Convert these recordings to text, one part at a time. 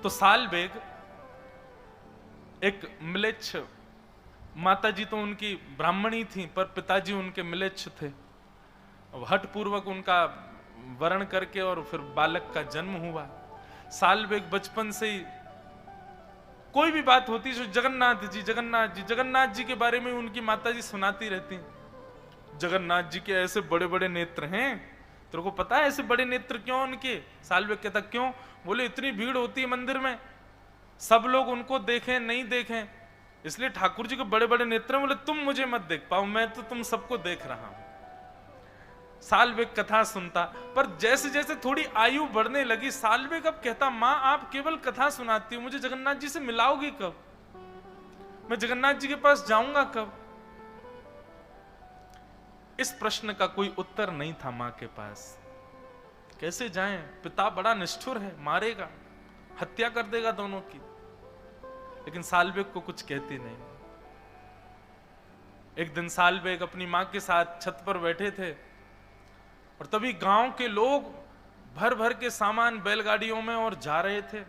तो साल बेग एक म्लेच्छ, माताजी तो उनकी ब्राह्मणी थी पर पिताजी उनके म्लेच्छ थे। हठ पूर्वक उनका वर्ण करके और फिर बालक का जन्म हुआ। साल बेग बचपन से ही कोई भी बात होती है, जगन्नाथ जी जगन्नाथ जी जगन्नाथ जी के बारे में उनकी माताजी सुनाती रहती। जगन्नाथ जी के ऐसे बड़े बड़े नेत्र हैं, तेरे को पता है ऐसे बड़े नेत्र क्यों उनके? साल बेग कहता क्यों? बोले इतनी भीड़ होती है मंदिर में, सब लोग उनको देखें नहीं देखें, इसलिए ठाकुर जी के बड़े बड़े नेत्र हैं। बोले तुम मुझे मत देख पाओ, मैं तो तुम सबको देख रहा हूं। साल बेग कथा सुनता, पर जैसे जैसे थोड़ी आयु बढ़ने लगी, साल बेग अब कहता मां आप केवल कथा सुनाती हो, मुझे जगन्नाथ जी से मिलाओगी कब? मैं जगन्नाथ जी के पास जाऊंगा कब? इस प्रश्न का कोई उत्तर नहीं था मां के पास। कैसे जाएं? पिता बड़ा निष्ठुर है, मारेगा, हत्या कर देगा दोनों की। लेकिन साल बेग को कुछ कहती नहीं। एक दिन साल बेग अपनी मां के साथ छत पर बैठे थे और तभी गांव के लोग भर भर के सामान बैलगाड़ियों में और जा रहे थे।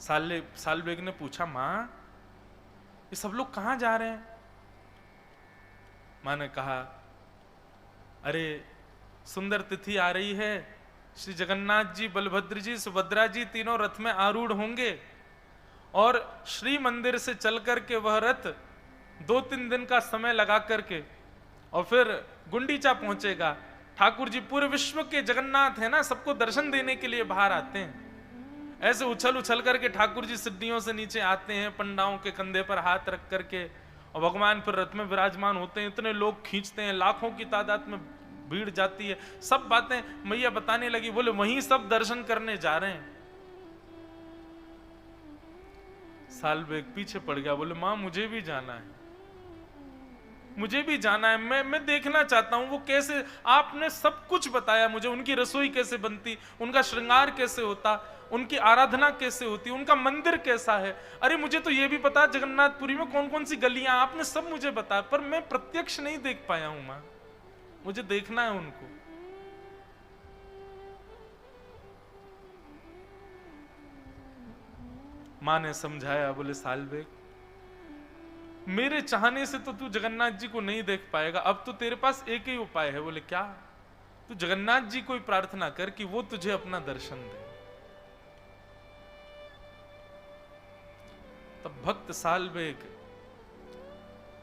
साल बेग ने पूछा मां ये सब लोग कहां जा रहे हैं? मां ने कहा अरे सुंदर तिथि आ रही है, श्री जगन्नाथ जी, बलभद्र जी, सुभद्रा जी तीनों रथ में आरूढ़ होंगे और श्री मंदिर से चल करके वह रथ 2-3 दिन का समय लगा करके और फिर गुंडीचा पहुंचेगा। ठाकुर जी पूरे विश्व के जगन्नाथ है ना, सबको दर्शन देने के लिए बाहर आते हैं। ऐसे उछल उछल करके ठाकुर जी सीढ़ियों से नीचे आते हैं, पंडाओं के कंधे पर हाथ रख करके, और भगवान फिर रथ में विराजमान होते हैं। इतने लोग खींचते हैं, लाखों की तादाद में भीड़ जाती है। सब बातें मैया बताने लगी। बोले वहीं सब दर्शन करने जा रहे हैं। साल बेग पीछे पड़ गया। बोले मां मुझे भी जाना है, मुझे भी जाना है, मैं देखना चाहता हूं वो कैसे। आपने सब कुछ बताया मुझे, उनकी रसोई कैसे बनती, उनका श्रृंगार कैसे होता, उनकी आराधना कैसे होती, उनका मंदिर कैसा है। अरे मुझे तो ये भी पता जगन्नाथपुरी में कौन कौन सी गलियां, आपने सब मुझे बताया, पर मैं प्रत्यक्ष नहीं देख पाया हूं मां, मुझे देखना है उनको। मां ने समझाया। बोले साल बेग मेरे चाहने से तो तू जगन्नाथ जी को नहीं देख पाएगा, अब तो तेरे पास एक ही उपाय है। बोले क्या? तू जगन्नाथ जी को ही प्रार्थना कर कि वो तुझे अपना दर्शन दे। तब भक्त साल बेग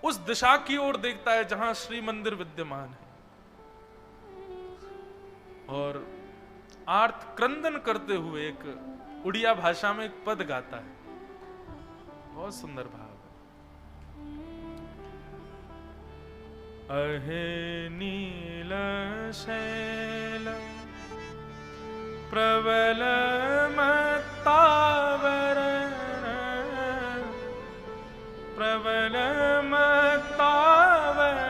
उस दिशा की ओर देखता है जहां श्री मंदिर विद्यमान है और आर्त क्रंदन करते हुए एक उड़िया भाषा में एक पद गाता है। बहुत सुंदर भाव। अहे नील शैल प्रबल मत्तावरण, प्रबल मत्तावरण,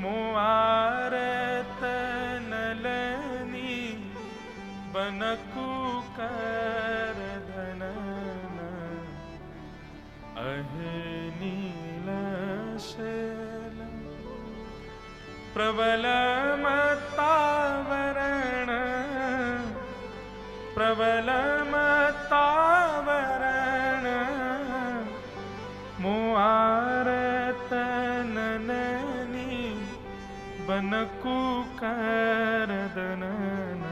मुआरत नलनी बनकु कर धनन। अहे नील शैल प्रबल मत्तावरण, प्रबल मत्तावरण, मुआरत नलनी बनकु कर धनन।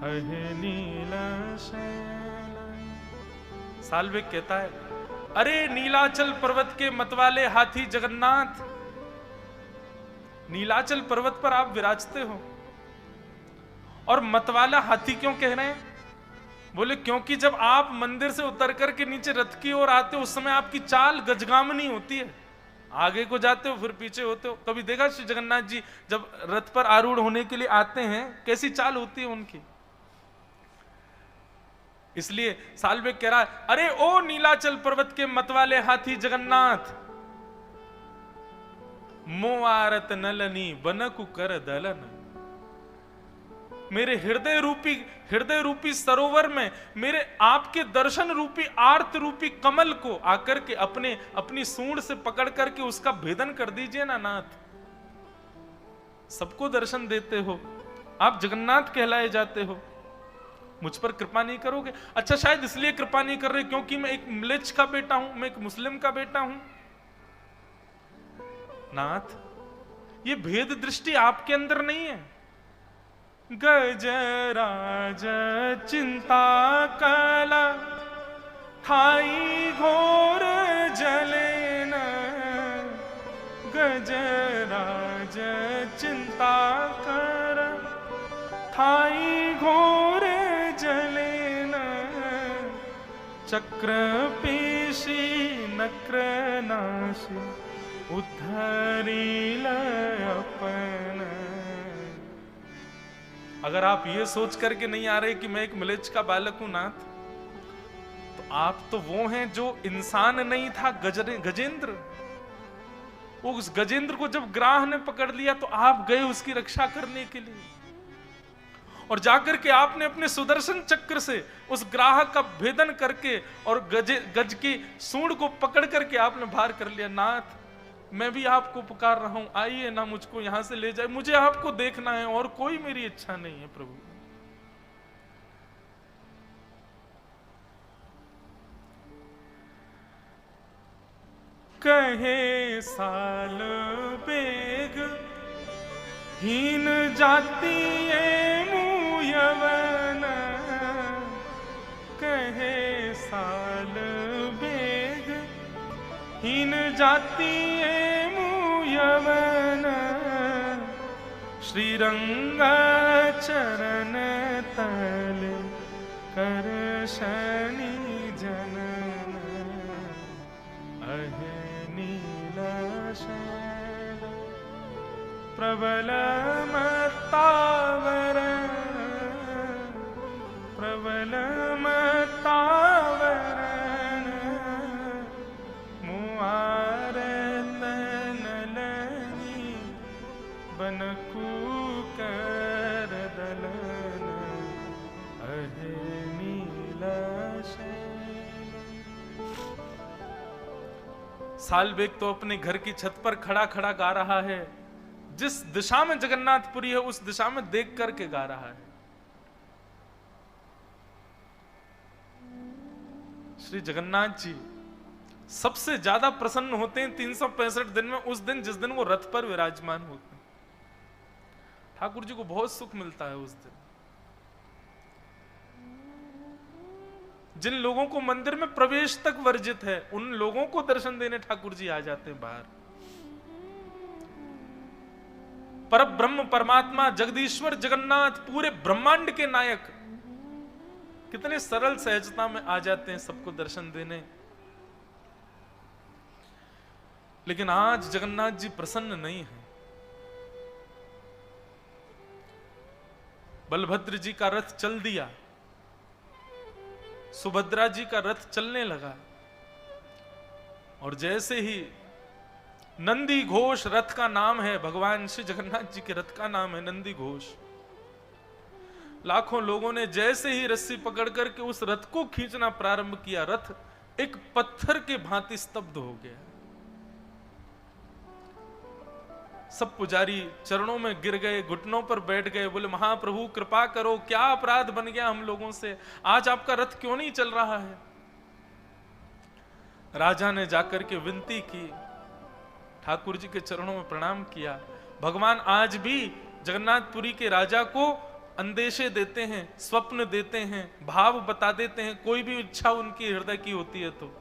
अहे नील शैल। साल बेग कहता है अरे नीलाचल पर्वत के मतवाले हाथी जगन्नाथ, नीलाचल पर्वत पर आप विराजते हो और मतवाला हाथी क्यों कह रहे हैं? बोले क्योंकि जब आप मंदिर से उतर करके नीचे रथ की ओर आते हो उस समय आपकी चाल गजगामनी होती है, आगे को जाते हो फिर पीछे होते हो। कभी देखा श्री जगन्नाथ जी जब रथ पर आरूढ़ होने के लिए आते हैं कैसी चाल होती है उनकी? इसलिए साल बेग कह रहा है अरे ओ नीलाचल पर्वत के मतवाले हाथी जगन्नाथ, मोआरत नलनी बनकु कर दलन। मेरे हृदय रूपी सरोवर में मेरे आपके दर्शन रूपी आर्त रूपी कमल को आकर के अपनी सूंड से पकड़ करके उसका भेदन कर दीजिए ना नाथ। सबको दर्शन देते हो, आप जगन्नाथ कहलाए जाते हो, मुझ पर कृपा नहीं करोगे? अच्छा, शायद इसलिए कृपा नहीं कर रहे क्योंकि मैं एक म्लेच्छ का बेटा हूं, मैं एक मुस्लिम का बेटा हूं। नाथ, ये भेद दृष्टि आपके अंदर नहीं है। गजराज चिंता कला थाई घोर जले न, गजराज चिंता कर थाई घोर जले न, चक्र पेशी नक्र नाशी उद्धरी अपन। अगर आप ये सोच करके नहीं आ रहे कि मैं एक म्लेच्छ का बालक हूं नाथ, तो आप तो वो हैं जो इंसान नहीं था, गजेंद्र। वो उस गजेंद्र को जब ग्राह ने पकड़ लिया तो आप गए उसकी रक्षा करने के लिए, और जाकर के आपने अपने सुदर्शन चक्र से उस ग्राह का भेदन करके और गज की सूंड को पकड़ करके आपने बाहर कर लिया। नाथ, मैं भी आपको पुकार रहा हूं, आइए ना, मुझको यहां से ले जाए, मुझे आपको देखना है और कोई मेरी इच्छा नहीं है प्रभु। कहे साल बेग हीन जाती यवन, कहे साल बेग हीन जाती यवन, श्रीरंग चरण तल कर शनि जनन, अहे नीला शैल प्रबल मत्तावरण, प्रबल मत्तावरण, बनकूकर दलन, अहे नीला शैल। सालबेग तो अपने घर की छत पर खड़ा खड़ा गा रहा है, जिस दिशा में जगन्नाथपुरी है उस दिशा में देख करके गा रहा है। श्री जगन्नाथ जी सबसे ज्यादा प्रसन्न होते हैं 365 दिन में, उस दिन जिस दिन वो रथ पर विराजमान होते हैं। ठाकुर जी को बहुत सुख मिलता है उस दिन। जिन लोगों को मंदिर में प्रवेश तक वर्जित है, उन लोगों को दर्शन देने ठाकुर जी आ जाते हैं बाहर। परब्रह्म परमात्मा जगदीश्वर जगन्नाथ, पूरे ब्रह्मांड के नायक, कितने सरल सहजता में आ जाते हैं सबको दर्शन देने। लेकिन आज जगन्नाथ जी प्रसन्न नहीं है। बलभद्र जी का रथ चल दिया, सुभद्रा जी का रथ चलने लगा, और जैसे ही नंदी घोष रथ का नाम है, भगवान श्री जगन्नाथ जी के रथ का नाम है नंदी घोष, लाखों लोगों ने जैसे ही रस्सी पकड़ करके उस रथ को खींचना प्रारंभ किया, रथ एक पत्थर के भांति स्तब्ध हो गया। सब पुजारी चरणों में गिर गए, घुटनों पर बैठ गए, बोले महाप्रभु कृपा करो, क्या अपराध बन गया हम लोगों से, आज आपका रथ क्यों नहीं चल रहा है। राजा ने जाकर के विनती की, ठाकुर जी के चरणों में प्रणाम किया। भगवान आज भी जगन्नाथपुरी के राजा को अंदेशे देते हैं, स्वप्न देते हैं, भाव बता देते हैं, कोई भी इच्छा उनकी हृदय की होती है तो।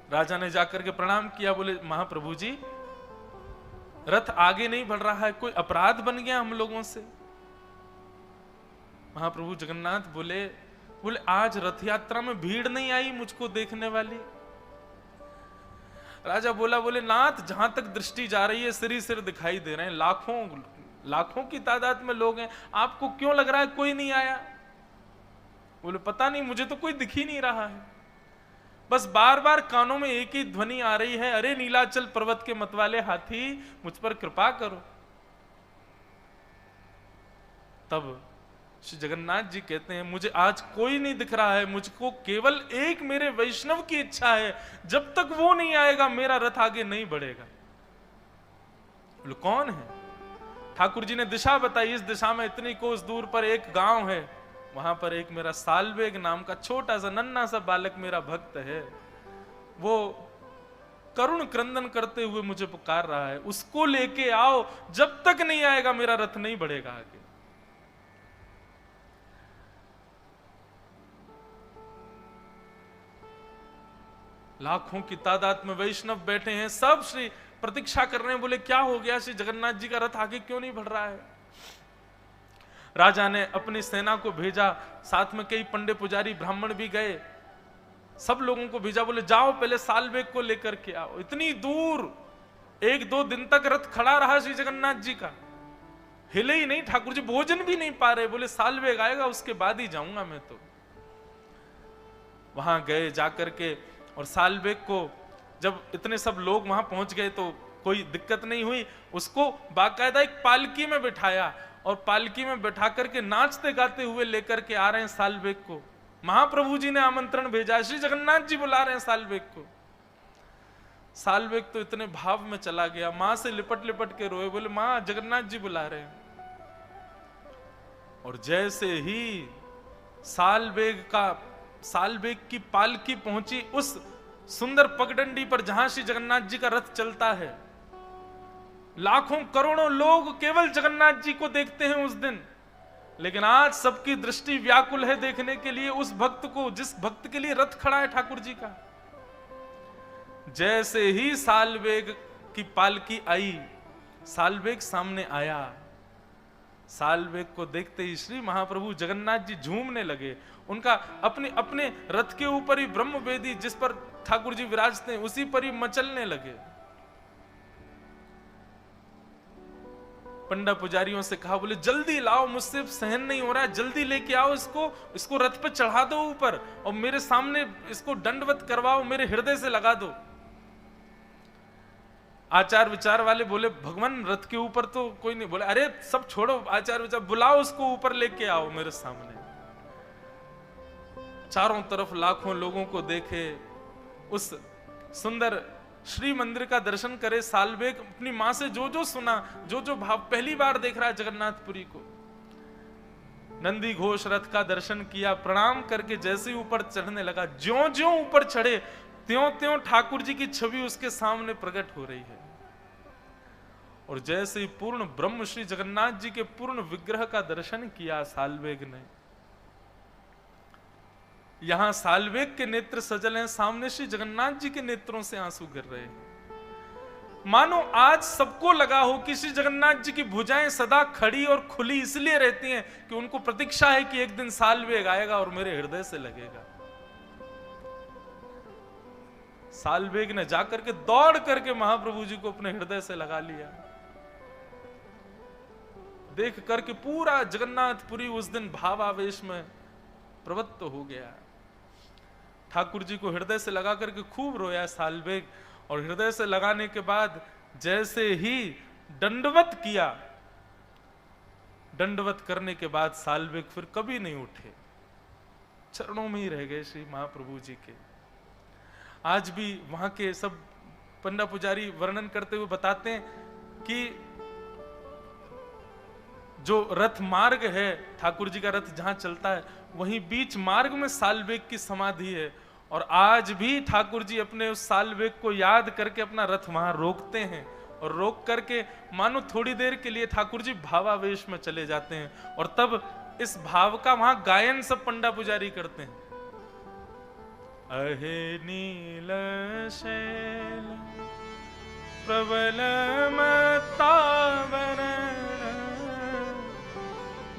राजा ने जाकर के प्रणाम किया, बोले महाप्रभु जी रथ आगे नहीं बढ़ रहा है, कोई अपराध बन गया हम लोगों से। महाप्रभु जगन्नाथ बोले आज रथ यात्रा में भीड़ नहीं आई मुझको देखने वाली। राजा बोले नाथ, जहां तक दृष्टि जा रही है सिर ही सिर दिखाई दे रहे हैं, लाखों की तादाद में लोग हैं, आपको क्यों लग रहा है कोई नहीं आया। बोले पता नहीं, मुझे तो कोई दिख ही नहीं रहा है, बस बार बार कानों में एक ही ध्वनि आ रही है, अरे नीलाचल पर्वत के मतवाले हाथी मुझ पर कृपा करो। तब श्री जगन्नाथ जी कहते हैं मुझे आज कोई नहीं दिख रहा है, मुझको केवल एक मेरे वैष्णव की इच्छा है, जब तक वो नहीं आएगा मेरा रथ आगे नहीं बढ़ेगा। बोले कौन है। ठाकुर जी ने दिशा बताई, इस दिशा में इतनी कोस दूर पर एक गांव है, वहां पर एक मेरा सालवेग नाम का छोटा सा नन्हा सा बालक मेरा भक्त है, वो करुण क्रंदन करते हुए मुझे पुकार रहा है, उसको लेके आओ, जब तक नहीं आएगा मेरा रथ नहीं बढ़ेगा आगे। लाखों की तादाद में वैष्णव बैठे हैं, सब श्री प्रतीक्षा कर रहे हैं, बोले क्या हो गया, श्री जगन्नाथ जी का रथ आगे क्यों नहीं बढ़ रहा है। राजा ने अपनी सेना को भेजा, साथ में कई पंडे पुजारी ब्राह्मण भी गए, सब लोगों को भेजा, बोले जाओ पहले सालवेग को लेकर के आओ। इतनी दूर 1-2 दिन तक रथ खड़ा रहा श्री जगन्नाथ जी का, हिले ही नहीं, ठाकुर जी भोजन भी नहीं पा रहे, बोले सालवेग आएगा उसके बाद ही जाऊंगा मैं। तो वहां गए जाकर के, और सालवेग को जब इतने सब लोग वहां पहुंच गए तो कोई दिक्कत नहीं हुई, उसको बाकायदा एक पालकी में बिठाया, और पालकी में बैठा करके नाचते गाते हुए लेकर के आ रहे हैं सालवेग को। महाप्रभु जी ने आमंत्रण भेजा, श्री जगन्नाथ जी बुला रहे हैं सालवेग को। सालवेग तो इतने भाव में चला गया, मां से लिपट लिपट के रोए, बोले मां जगन्नाथ जी बुला रहे हैं। और जैसे ही सालवेग की पालकी पहुंची उस सुंदर पगडंडी पर जहां श्री जगन्नाथ जी का रथ चलता है, लाखों करोड़ों लोग केवल जगन्नाथ जी को देखते हैं उस दिन, लेकिन आज सबकी दृष्टि व्याकुल है देखने के लिए उस भक्त को, जिस भक्त के लिए रथ खड़ा है ठाकुर जी का। जैसे ही सालवेग की पालकी आई, सालवेग सामने आया, सालवेग को देखते ही श्री महाप्रभु जगन्नाथ जी झूमने लगे। उनका अपने अपने रथ के ऊपर ही ब्रह्म वेदी जिस पर ठाकुर जी विराजते हैं उसी पर ही मचलने लगे। पंडा पुजारियों से कहा, बोले जल्दी लाओ, मुझसे सहन नहीं हो रहा है, जल्दी लेके आओ इसको रथ पे चढ़ा दो ऊपर, और मेरे सामने इसको दंडवत करवाओ, मेरे हृदय से लगा दो। आचार विचार वाले बोले, भगवान रथ के ऊपर तो कोई नहीं। बोले अरे सब छोड़ो आचार विचार, बुलाओ उसको ऊपर लेके आओ मेरे सामने। चारों तरफ लाखों लोगों को देखे, उस सुंदर श्री मंदिर का दर्शन करे सालवेग, अपनी मां से जो जो सुना, जो जो भाव, पहली बार देख रहा है जगन्नाथपुरी को। नंदी घोष रथ का दर्शन किया, प्रणाम करके जैसे ही ऊपर चढ़ने लगा, ज्यों ज्यों ऊपर चढ़े त्यों त्यों ठाकुर जी की छवि उसके सामने प्रकट हो रही है। और जैसे ही पूर्ण ब्रह्म श्री जगन्नाथ जी के पूर्ण विग्रह का दर्शन किया सालवेग ने, यहां सालवेग के नेत्र सजल हैं, सामने श्री जगन्नाथ जी के नेत्रों से आंसू गिर रहे हैं। मानो आज सबको लगा हो कि श्री जगन्नाथ जी की भुजाएं सदा खड़ी और खुली इसलिए रहती हैं कि उनको प्रतीक्षा है कि एक दिन सालवेग आएगा और मेरे हृदय से लगेगा। सालवेग ने जाकर के दौड़ करके महाप्रभु जी को अपने हृदय से लगा लिया। देख करके पूरा जगन्नाथपुरी उस दिन भावावेश में प्रवृत्त हो गया। ठाकुर जी को हृदय से लगा करके खूब रोया सालवेग, और हृदय से लगाने के बाद जैसे ही दंडवत किया, दंडवत करने के बाद सालवेग फिर कभी नहीं उठे, चरणों में ही रह गए श्री महाप्रभु जी के। आज भी वहां के सब पंडा पुजारी वर्णन करते हुए बताते हैं कि जो रथ मार्ग है, ठाकुर जी का रथ जहां चलता है, वहीं बीच मार्ग में सालवेग की समाधि है, और आज भी ठाकुर जी अपने उस सालवेग को याद करके अपना रथ वहां रोकते हैं, और रोक करके मानो थोड़ी देर के लिए ठाकुर जी भावावेश में चले जाते हैं, और तब इस भाव का वहां गायन सब पंडा पुजारी करते हैं। अहे नील शैल प्रबल मतावरण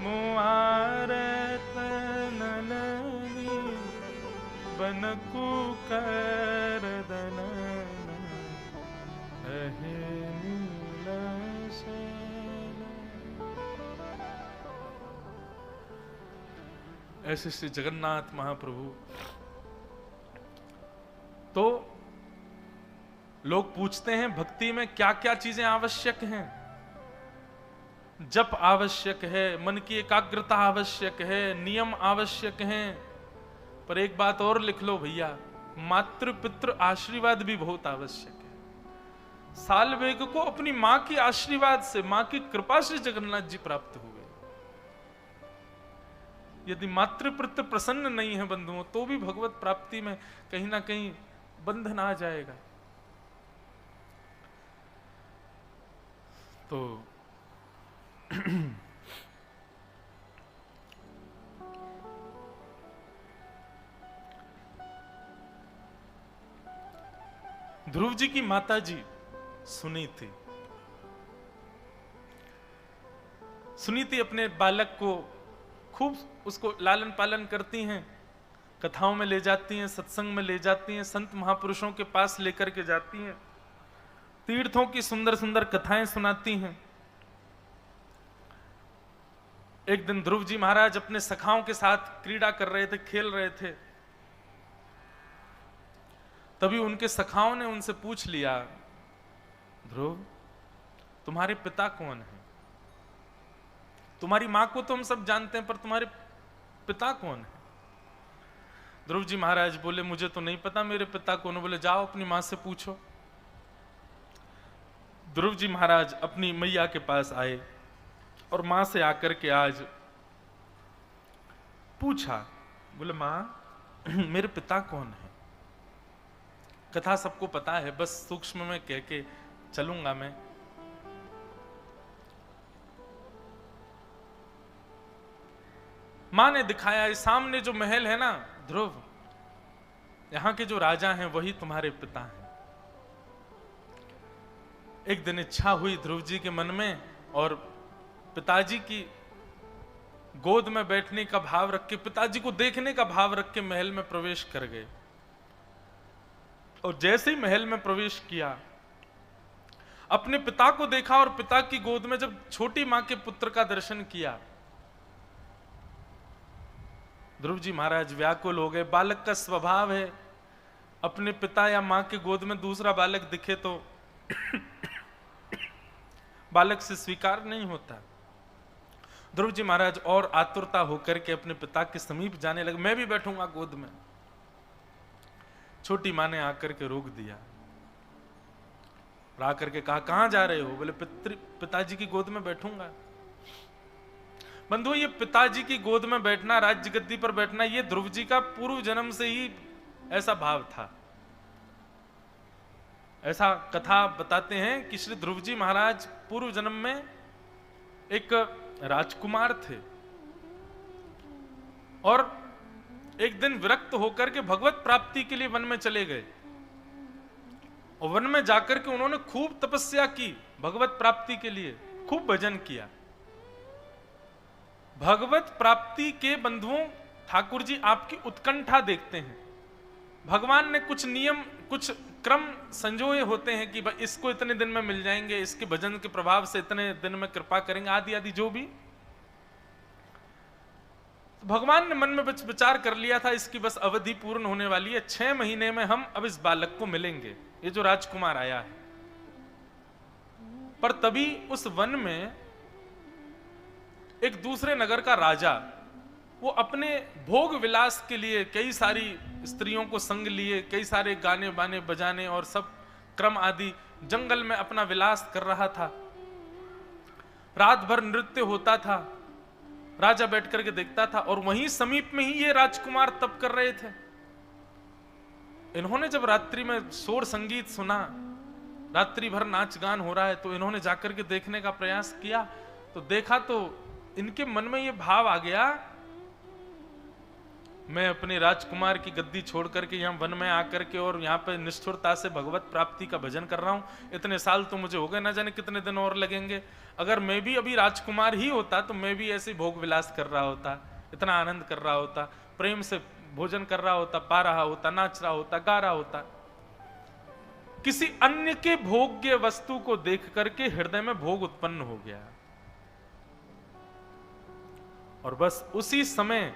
मुआरत नलनी बनकु करदन अहे नील शैल। ऐसे श्री जगन्नाथ महाप्रभु। तो लोग पूछते हैं भक्ति में क्या क्या चीजें आवश्यक हैं। जप आवश्यक है, मन की एकाग्रता आवश्यक है, नियम आवश्यक हैं, पर एक बात और लिख लो भैया, मातृ पितृ आशीर्वाद भी बहुत आवश्यक है। साल वेग को अपनी मां की आशीर्वाद से, मां की कृपा से जगन्नाथ जी प्राप्त हुए। यदि मातृप्रत्य प्रसन्न नहीं है बंधुओं, तो भी भगवत प्राप्ति में कहीं ना कहीं बंधन आ जाएगा। तो ध्रुव जी की माता जी सुनीति अपने बालक को खूब उसको लालन पालन करती हैं, कथाओं में ले जाती हैं, सत्संग में ले जाती हैं, संत महापुरुषों के पास लेकर के जाती हैं, तीर्थों की सुंदर सुंदर कथाएं सुनाती हैं। एक दिन ध्रुव जी महाराज अपने सखाओं के साथ क्रीड़ा कर रहे थे, खेल रहे थे। तभी उनके सखाओं ने उनसे पूछ लिया, ध्रुव तुम्हारे पिता कौन है? तुम्हारी मां को तो हम सब जानते हैं, पर तुम्हारे पिता कौन है? ध्रुव जी महाराज बोले, मुझे तो नहीं पता मेरे पिता कौन है। बोले, जाओ अपनी मां से पूछो। ध्रुव जी महाराज अपनी मैया के पास आए और मां से आकर के आज पूछा। बोले, मां मेरे पिता कौन है? कथा सबको पता है, बस सूक्ष्म में कह के चलूंगा मैं। मां ने दिखाया, सामने जो महल है ना ध्रुव, यहां के जो राजा हैं वही तुम्हारे पिता हैं। एक दिन इच्छा हुई ध्रुव जी के मन में, और पिताजी की गोद में बैठने का भाव रख के, पिताजी को देखने का भाव रख के महल में प्रवेश कर गए। और जैसे ही महल में प्रवेश किया, अपने पिता को देखा और पिता की गोद में जब छोटी मां के पुत्र का दर्शन किया, ध्रुव जी महाराज व्याकुल हो गए। बालक का स्वभाव है, अपने पिता या मां के गोद में दूसरा बालक दिखे तो बालक से स्वीकार नहीं होता। ध्रुव जी महाराज और आतुरता होकर के अपने पिता के समीप जाने लगे। मैं भी बैठूंगा गोद में। छोटी मां ने आकर के रोक दिया, आकर के कहा, कहां जा रहे हो? बोले, पिताजी की गोद में बैठूंगा। बंधु, ये पिताजी की गोद में बैठना, राज्य गद्दी पर बैठना, ये ध्रुव जी का पूर्व जन्म से ही ऐसा भाव था। ऐसा कथा बताते हैं कि श्री ध्रुव जी महाराज पूर्व जन्म में एक राजकुमार थे, और एक दिन विरक्त होकर के भगवत प्राप्ति के लिए वन में चले गए। और वन में जाकर के उन्होंने खूब तपस्या की, भगवत प्राप्ति के लिए खूब भजन किया। भगवत प्राप्ति के बंधुओं, ठाकुर जी आपकी उत्कंठा देखते हैं। भगवान ने कुछ नियम, कुछ क्रम संजोए होते हैं कि भाई इसको इतने दिन में मिल जाएंगे, इसके भजन के प्रभाव से इतने दिन में कृपा करेंगे, आदि आदि जो भी। तो भगवान ने मन में विचार कर लिया था, इसकी बस अवधि पूर्ण होने वाली है, 6 महीने में हम अब इस बालक को मिलेंगे, ये जो राजकुमार आया है। पर तभी उस वन में एक दूसरे नगर का राजा, वो अपने भोग विलास के लिए कई सारी स्त्रियों को संग लिए, कई सारे गाने बाने बजाने और सब क्रम आदि जंगल में अपना विलास कर रहा था। रात भर नृत्य होता था, राजा बैठ करके देखता था, और वहीं समीप में ही ये राजकुमार तप कर रहे थे। इन्होंने जब रात्रि में शोर संगीत सुना, रात्रि भर नाच गान हो रहा है, तो इन्होंने जाकर के देखने का प्रयास किया। तो देखा तो इनके मन में ये भाव आ गया, मैं अपने राजकुमार की गद्दी छोड़ करके यहाँ वन में आकर के और यहाँ पे निष्ठुरता से भगवत प्राप्ति का भजन कर रहा हूँ। इतने साल तो मुझे हो गए, ना जाने कितने दिन और लगेंगे। अगर मैं भी अभी राजकुमार ही होता तो मैं भी ऐसे भोग विलास कर रहा होता, इतना आनंद कर रहा होता, प्रेम से भोजन कर रहा होता, पा रहा होता, नाच रहा होता, गा रहा होता। किसी अन्य के भोग्य वस्तु को देख करके हृदय में भोग उत्पन्न हो गया, और बस उसी समय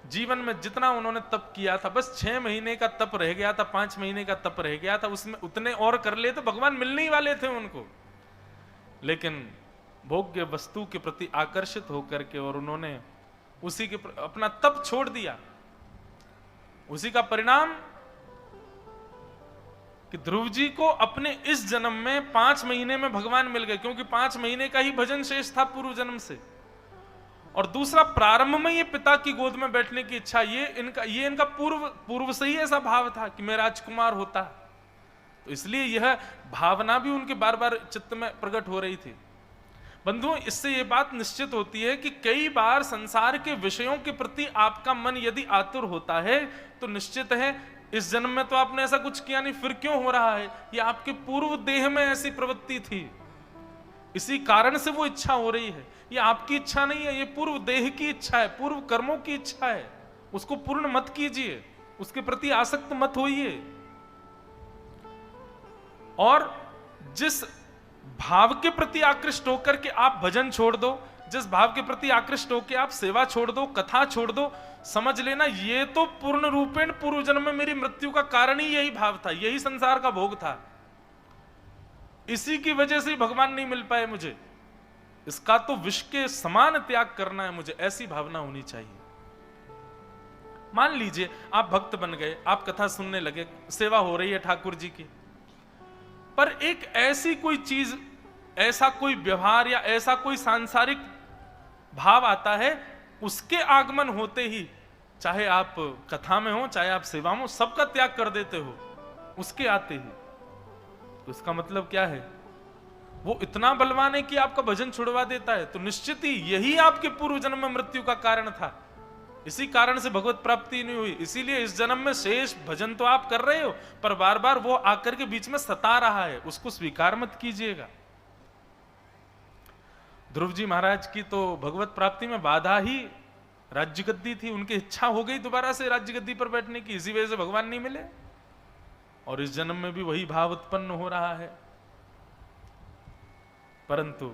जीवन में जितना उन्होंने तप किया था, बस 6 महीने का तप रह गया था, 5 महीने का तप रह गया था, उसमें उतने और कर ले तो भगवान मिलने ही वाले थे उनको। लेकिन भोग्य वस्तु के प्रति आकर्षित होकर के और उन्होंने उसी के अपना तप छोड़ दिया। उसी का परिणाम कि ध्रुव जी को अपने इस जन्म में 5 महीने में भगवान मिल गए, क्योंकि 5 महीने का ही भजन शेष था पूर्व जन्म से। और दूसरा, प्रारंभ में ये पिता की गोद में बैठने की इच्छा, ये इनका पूर्व से ही ऐसा भाव था कि मैं राजकुमार होता। तो इसलिए यह भावना भी उनके बार बार चित्त में प्रकट हो रही थी। बंधुओं, इससे यह बात निश्चित होती है कि कई बार संसार के विषयों के प्रति आपका मन यदि आतुर होता है तो निश्चित है इस जन्म में तो आपने ऐसा कुछ किया नहीं, फिर क्यों हो रहा है? यह आपके पूर्व देह में ऐसी प्रवृत्ति थी, इसी कारण से वो इच्छा हो रही है। ये आपकी इच्छा नहीं है, ये पूर्व देह की इच्छा है, पूर्व कर्मों की इच्छा है। उसको पूर्ण मत कीजिए, उसके प्रति आसक्त मत होइए। और जिस भाव के प्रति आकृष्ट होकर के आप भजन छोड़ दो, जिस भाव के प्रति आकृष्ट होकर आप सेवा छोड़ दो, कथा छोड़ दो, समझ लेना ये तो पूर्ण रूपेण पूर्व जन्म में मेरी मृत्यु का कारण ही यही भाव था, यही संसार का भोग था। इसी की वजह से भगवान नहीं मिल पाए मुझे, इसका तो विष के समान त्याग करना है मुझे, ऐसी भावना होनी चाहिए। मान लीजिए आप भक्त बन गए, आप कथा सुनने लगे, सेवा हो रही है ठाकुर जी की, पर एक ऐसी कोई चीज, ऐसा कोई व्यवहार या ऐसा कोई सांसारिक भाव आता है, उसके आगमन होते ही, चाहे आप कथा में हो चाहे आप सेवा में हो, सबका त्याग कर देते हो उसके आते ही, तो इसका मतलब क्या है? वो इतना बलवान है कि आपका भजन छुड़वा देता है। तो निश्चित ही यही आपके पूर्व जन्म में मृत्यु का कारण था, इसी कारण से भगवत प्राप्ति नहीं हुई। इसीलिए इस जन्म में शेष भजन तो आप कर रहे हो, पर बार बार वो आकर के बीच में सता रहा है, उसको स्वीकार मत कीजिएगा। ध्रुव जी महाराज की तो भगवत प्राप्ति में बाधा ही राज्य गद्दी थी, उनकी इच्छा हो गई दोबारा से राज्य गद्दी पर बैठने की, इसी वजह से भगवान नहीं मिले, और इस जन्म में भी वही भाव उत्पन्न हो रहा है। परंतु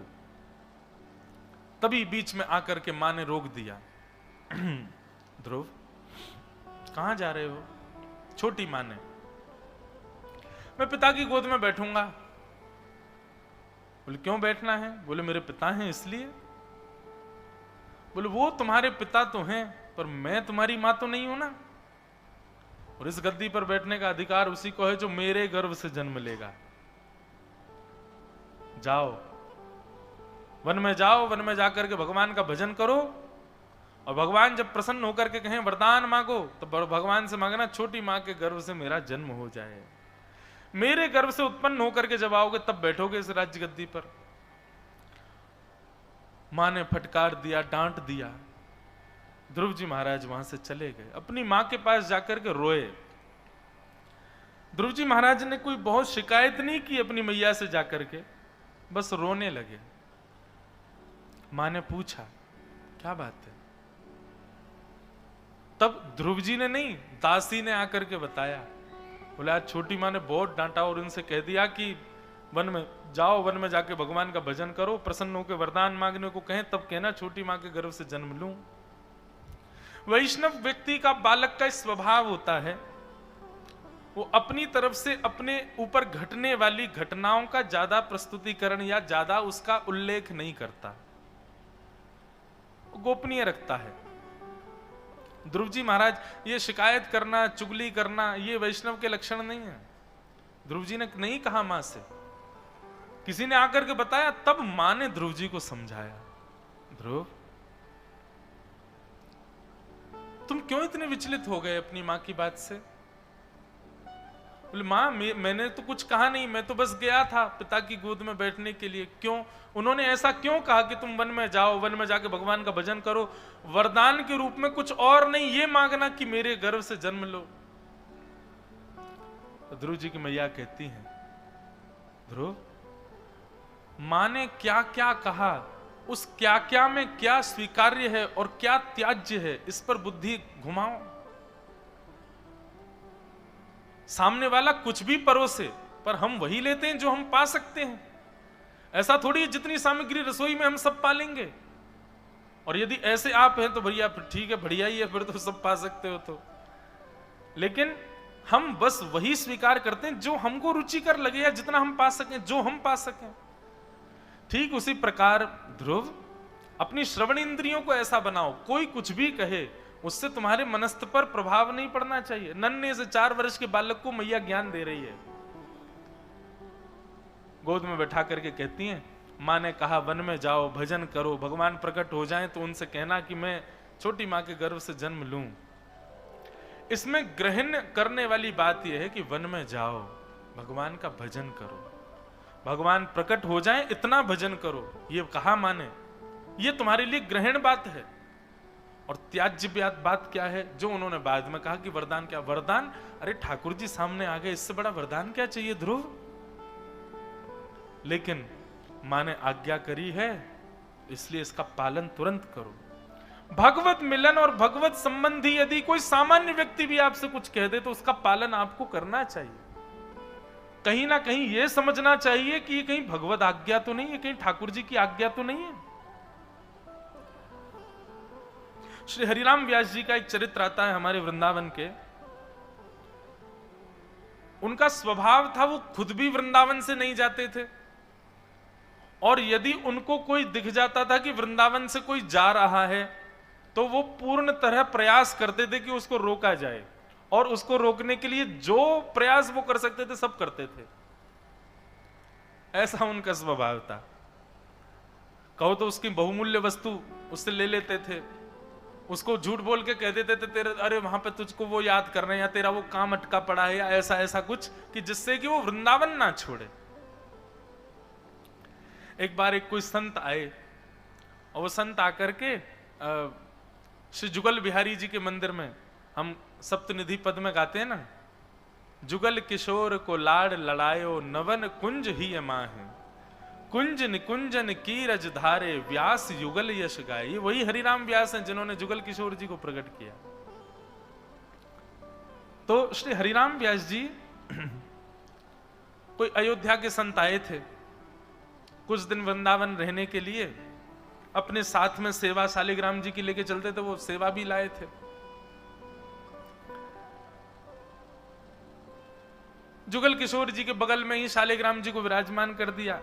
तभी बीच में आकर के मां ने रोक दिया। ध्रुव कहां जा रहे हो? छोटी मां ने, मैं पिता की गोद में बैठूंगा। बोले क्यों बैठना है? बोले मेरे पिता हैं इसलिए। बोले वो तुम्हारे पिता तो हैं, पर मैं तुम्हारी मां तो नहीं हूं ना, और इस गद्दी पर बैठने का अधिकार उसी को है जो मेरे गर्भ से जन्म लेगा। जाओ वन में जाओ, वन में जाकर के भगवान का भजन करो, और भगवान जब प्रसन्न होकर के कहें वरदान मांगो, तो भगवान से मांगना छोटी मां के गर्भ से मेरा जन्म हो जाए। मेरे गर्भ से उत्पन्न होकर के जब आओगे तब बैठोगे इस राज्य गद्दी पर। मां ने फटकार दिया, डांट दिया। ध्रुव जी महाराज वहां से चले गए, अपनी मां के पास जाकर के रोए। ध्रुव जी महाराज ने कोई बहुत शिकायत नहीं की अपनी मैया से जाकर के, बस रोने लगे। मां ने पूछा क्या बात है? तब ध्रुव जी ने नहीं, दासी ने आकर के बताया। बोले आज छोटी मां ने बहुत डांटा और उनसे कह दिया कि वन में जाओ, वन में जाके भगवान का भजन करो, प्रसन्न होकर वरदान मांगने को कहें तब कहना छोटी मां के गर्भ से जन्म लूं। वैष्णव व्यक्ति का, बालक का स्वभाव होता है, वो अपनी तरफ से अपने ऊपर घटने वाली घटनाओं का ज्यादा प्रस्तुतिकरण या ज्यादा उसका उल्लेख नहीं करता, गोपनीय रखता है। ध्रुव जी महाराज ये शिकायत करना, चुगली करना, ये वैष्णव के लक्षण नहीं है। ध्रुव जी ने नहीं कहा मां से, किसी ने आकर के बताया, तब मां ने ध्रुव जी को समझाया, ध्रुव तुम क्यों इतने विचलित हो गए अपनी मां की बात से? बोले मां मैंने तो कुछ कहा नहीं, मैं तो बस गया था पिता की गोद में बैठने के लिए। क्यों? उन्होंने ऐसा क्यों कहा कि तुम वन में जाओ, वन में जाके भगवान का भजन करो, वरदान के रूप में कुछ और नहीं, ये मांगना कि मेरे गर्भ से जन्म लो। तो ध्रुव जी की मैया कहती हैं, ध्रुव मां ने क्या क्या कहा, उस क्या क्या में क्या स्वीकार्य है और क्या त्याज्य है, इस पर बुद्धि घुमाओ। सामने वाला कुछ भी परोसे, पर हम वही लेते हैं जो हम पा सकते हैं। ऐसा थोड़ी जितनी सामग्री रसोई में हम सब पा लेंगे, और यदि ऐसे आप हैं तो भैया फिर ठीक है, बढ़िया ही है, फिर तो सब पा सकते हो। तो लेकिन हम बस वही स्वीकार करते हैं जो हमको रुचिकर लगे या जितना हम पा सकें, जो हम पा सकें। ठीक उसी प्रकार ध्रुव अपनी श्रवण इंद्रियों को ऐसा बनाओ, कोई कुछ भी कहे उससे तुम्हारे मनस्थ पर प्रभाव नहीं पड़ना चाहिए। नन्हे से 4 वर्ष के बालक को मैया ज्ञान दे रही है, गोद में बैठा करके कहती हैं, माँ ने कहा वन में जाओ, भजन करो, भगवान प्रकट हो जाएं तो उनसे कहना कि मैं छोटी माँ के गर्भ से जन्म लूं। इसमें ग्रहण करने वाली बात यह है कि वन में जाओ, भगवान का भजन करो, भगवान प्रकट हो जाएं इतना भजन करो, ये कहा माने, ये तुम्हारे लिए ग्रहण बात है। और त्याज्य बात क्या है, जो उन्होंने बाद में कहा कि वरदान क्या, वरदान, अरे ठाकुर जी सामने आ गए, इससे बड़ा वरदान क्या चाहिए ध्रुव। लेकिन मां ने आज्ञा करी है, इसलिए इसका पालन तुरंत करो। भगवत मिलन और भगवत संबंधी यदि कोई सामान्य व्यक्ति भी आपसे कुछ कह दे तो उसका पालन आपको करना चाहिए। कहीं ना कहीं यह समझना चाहिए कि ये कहीं भगवत आज्ञा तो नहीं है, कहीं ठाकुर जी की आज्ञा तो नहीं है। श्री हरिराम व्यास जी का एक चरित्र आता है हमारे वृंदावन के। उनका स्वभाव था, वो खुद भी वृंदावन से नहीं जाते थे, और यदि उनको कोई दिख जाता था कि वृंदावन से कोई जा रहा है तो वो पूर्ण तरह प्रयास करते थे कि उसको रोका जाए, और उसको रोकने के लिए जो प्रयास वो कर सकते थे सब करते थे। ऐसा उनका स्वभाव था। कहो तो उसकी बहुमूल्य वस्तु उससे ले लेते थे, उसको झूठ बोल के कह देते थे तेरे, अरे वहां पे तुझको वो याद कर रहे हैं, या तेरा वो काम अटका पड़ा है, या ऐसा ऐसा कुछ, कि जिससे कि वो वृंदावन ना छोड़े। एक बार एक कोई संत आए, और वो संत आकर के श्री जुगल बिहारी जी के मंदिर में, हम सप्तनिधि पद में गाते हैं ना, जुगल किशोर को लाड़ लड़ायो, नवन कुंज ही माहे, कुंज निकुंजन कीरज धारे, व्यास युगल यश गाए। ये वही हरिराम व्यास हैं जिन्होंने जुगल किशोर जी को प्रकट किया। तो श्री हरिराम व्यास जी कोई अयोध्या के संत आए थे, कुछ दिन वृंदावन रहने के लिए, अपने साथ में सेवा शालिग्राम जी की लेके चलते थे, वो सेवा भी लाए थे। जुगल किशोर जी के बगल में ही शालिग्राम जी को विराजमान कर दिया।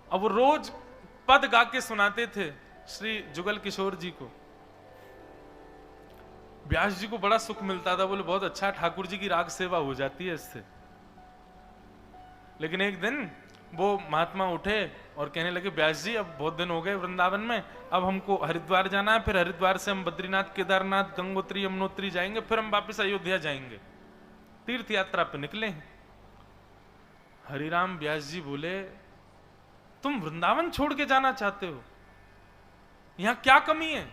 अब वो रोज पद गा के सुनाते थे श्री जुगल किशोर जी को। व्यास जी को बड़ा सुख मिलता था, बोले बहुत अच्छा, ठाकुर जी की राग सेवा हो जाती है इससे। लेकिन एक दिन वो महात्मा उठे और कहने लगे, व्यास जी अब बहुत दिन हो गए वृंदावन में, अब हमको हरिद्वार जाना है, फिर हरिद्वार से हम बद्रीनाथ, केदारनाथ, गंगोत्री, यमुनोत्री जाएंगे, फिर हम वापस अयोध्या जाएंगे, तीर्थ यात्रा पे निकले हैं। हरिराम व्यास जी बोले, तुम वृंदावन छोड़ के जाना चाहते हो? यहां क्या कमी है?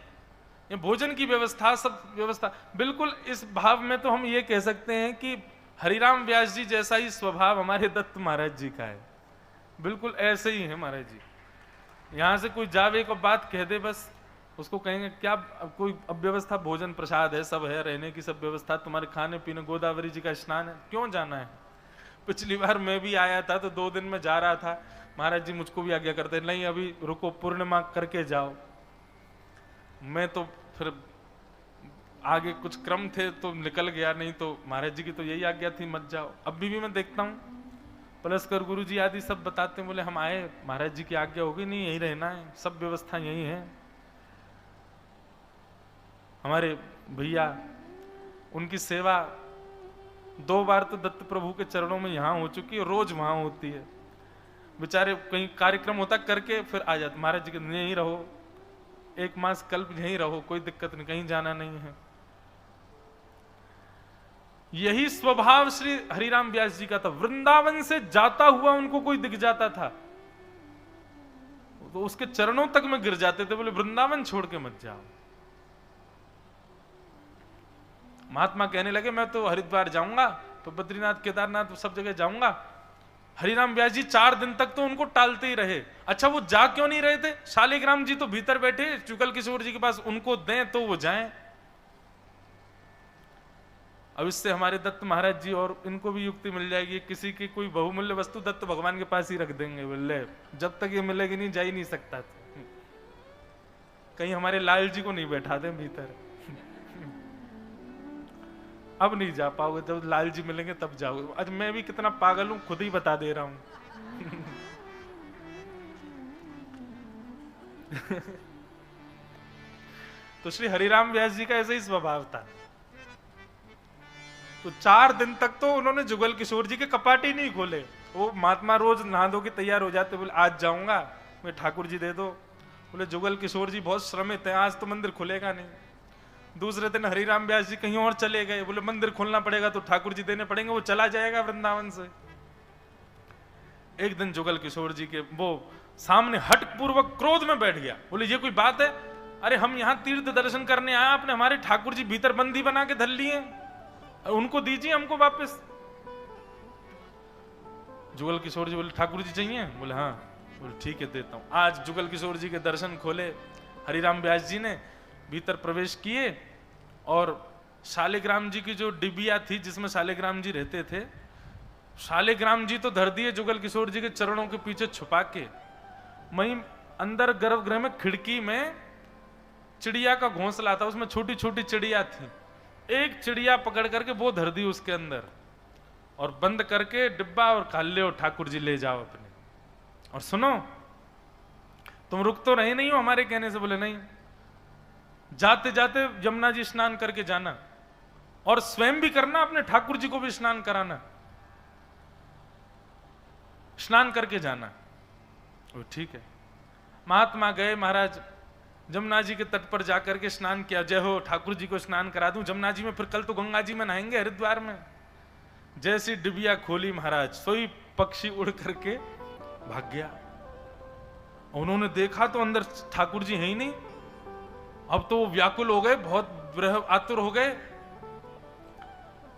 ये भोजन की व्यवस्था, सब व्यवस्था, बिल्कुल इस भाव में तो हम ये कह सकते हैं कि हरिराम व्यास जी जैसा ही स्वभाव हमारे दत्त महाराज जी का है, बिल्कुल ऐसे ही है महाराज जी। यहां से कोई जावे को बात कह दे, बस उसको कहेंगे क्या, अब कोई अब व्यवस्था, भोजन प्रसाद है, सब है, रहने की सब व्यवस्था, तुम्हारे खाने पीने, गोदावरी जी का स्नान है, क्यों जाना है? पिछली बार मैं भी आया था तो 2 दिन में जा रहा था, महाराज जी मुझको भी आज्ञा करते, नहीं अभी रुको, पूर्णिमा करके जाओ। मैं तो फिर आगे कुछ क्रम थे तो निकल गया, नहीं तो महाराज जी की तो यही आज्ञा थी, मत जाओ। अभी भी मैं देखता हूँ पलस्कर गुरु जी आदि सब बताते हैं, बोले हम आए, महाराज जी की आज्ञा होगी, नहीं यही रहना है, सब व्यवस्था यही है। हमारे भैया, उनकी सेवा 2 बार तो दत्त प्रभु के चरणों में यहां हो चुकी है, रोज वहां होती है। बेचारे कहीं कार्यक्रम होता करके फिर आ जाते, महाराज जी के यहीं रहो, 1 मास कल्प यहीं रहो, कोई दिक्कत नहीं, कहीं जाना नहीं है। यही स्वभाव श्री हरिराम व्यास जी का था। वृंदावन से जाता हुआ उनको कोई दिख जाता था तो उसके चरणों तक में गिर जाते थे, बोले वृंदावन छोड़ के मत जाओ। महात्मा कहने लगे मैं तो हरिद्वार जाऊंगा, तो बद्रीनाथ, केदारनाथ सब जगह जाऊंगा। हरिराम व्यास जी 4 दिन तक तो उनको टालते ही रहे। अच्छा वो जा क्यों नहीं रहे थे? शालिग्राम जी तो भीतर बैठे जुगल किशोर जी के पास, उनको दें तो वो जाएं। अब इससे हमारे दत्त महाराज जी और इनको भी युक्ति मिल जाएगी, किसी की कोई बहुमूल्य वस्तु दत्त भगवान के पास ही रख देंगे, बोले जब तक ये मिलेगी नहीं जा ही नहीं सकता। कहीं हमारे लाल जी को नहीं बैठा दें भीतर। अब नहीं जा पाओगे, जब लाल जी मिलेंगे तब जाओगे। आज मैं भी कितना पागल हूं खुद ही बता दे रहा हूं। तो श्री हरिराम व्यास जी का ऐसा ही स्वभाव था। तो 4 दिन तक तो उन्होंने जुगल किशोर जी के कपाट ही नहीं खोले। वो महात्मा रोज नहा धो के तैयार हो जाते, बोले आज जाऊंगा, मैं ठाकुर जी दे दो। बोले जुगल किशोर जी बहुत श्रमित हैं, आज तो मंदिर खुलेगा नहीं। दूसरे दिन हरिराम व्यास जी कहीं और चले गए, बोले मंदिर खोलना पड़ेगा तो ठाकुर जी देने पड़ेंगे, वो चला जाएगा वृंदावन से। एक दिन जुगल किशोर जी के वो सामने हट पूर्वक क्रोध में बैठ गया, बोले ये कोई बात है, अरे हम यहां तीर्थ दर्शन करने आए, आपने हमारे ठाकुर जी भीतर बंदी बना के धर लिए, उनको दीजिए हमको वापस। जुगल किशोर जी बोले ठाकुर जी चाहिए? बोले हाँ। बोले ठीक है देता हूं। आज जुगल किशोर जी के दर्शन खोले, हरिराम व्यास जी ने भीतर प्रवेश किए और शालिग्राम जी की जो डिबिया थी जिसमें शालिग्राम जी रहते थे, शालिग्राम जी तो धर दिए जुगल किशोर जी के चरणों के पीछे छुपा के। वहीं अंदर गर्भगृह में खिड़की में चिड़िया का घोंसला था, उसमें छोटी छोटी चिड़िया थी, एक चिड़िया पकड़ करके वो धर दी उसके अंदर और बंद करके डिब्बा और खा ले, ठाकुर जी ले जाओ अपने। और सुनो, तुम रुक तो रहे नहीं हो हमारे कहने से? बोले नहीं। जाते जाते यमुना जी स्नान करके जाना और स्वयं भी करना, अपने ठाकुर जी को भी स्नान कराना, स्नान करके जाना। वो ठीक है। महात्मा गए, महाराज जमुना जी के तट पर जाकर के स्नान किया, जय हो ठाकुर जी को स्नान करा दूं जमुना जी में, फिर कल तो गंगा जी में नहाएंगे हरिद्वार में। जैसी डिबिया खोली महाराज, सोई पक्षी उड़ करके भाग गया। उन्होंने देखा तो अंदर ठाकुर जी है ही नहीं। अब तो व्याकुल हो गए, बहुत आतुर हो गए।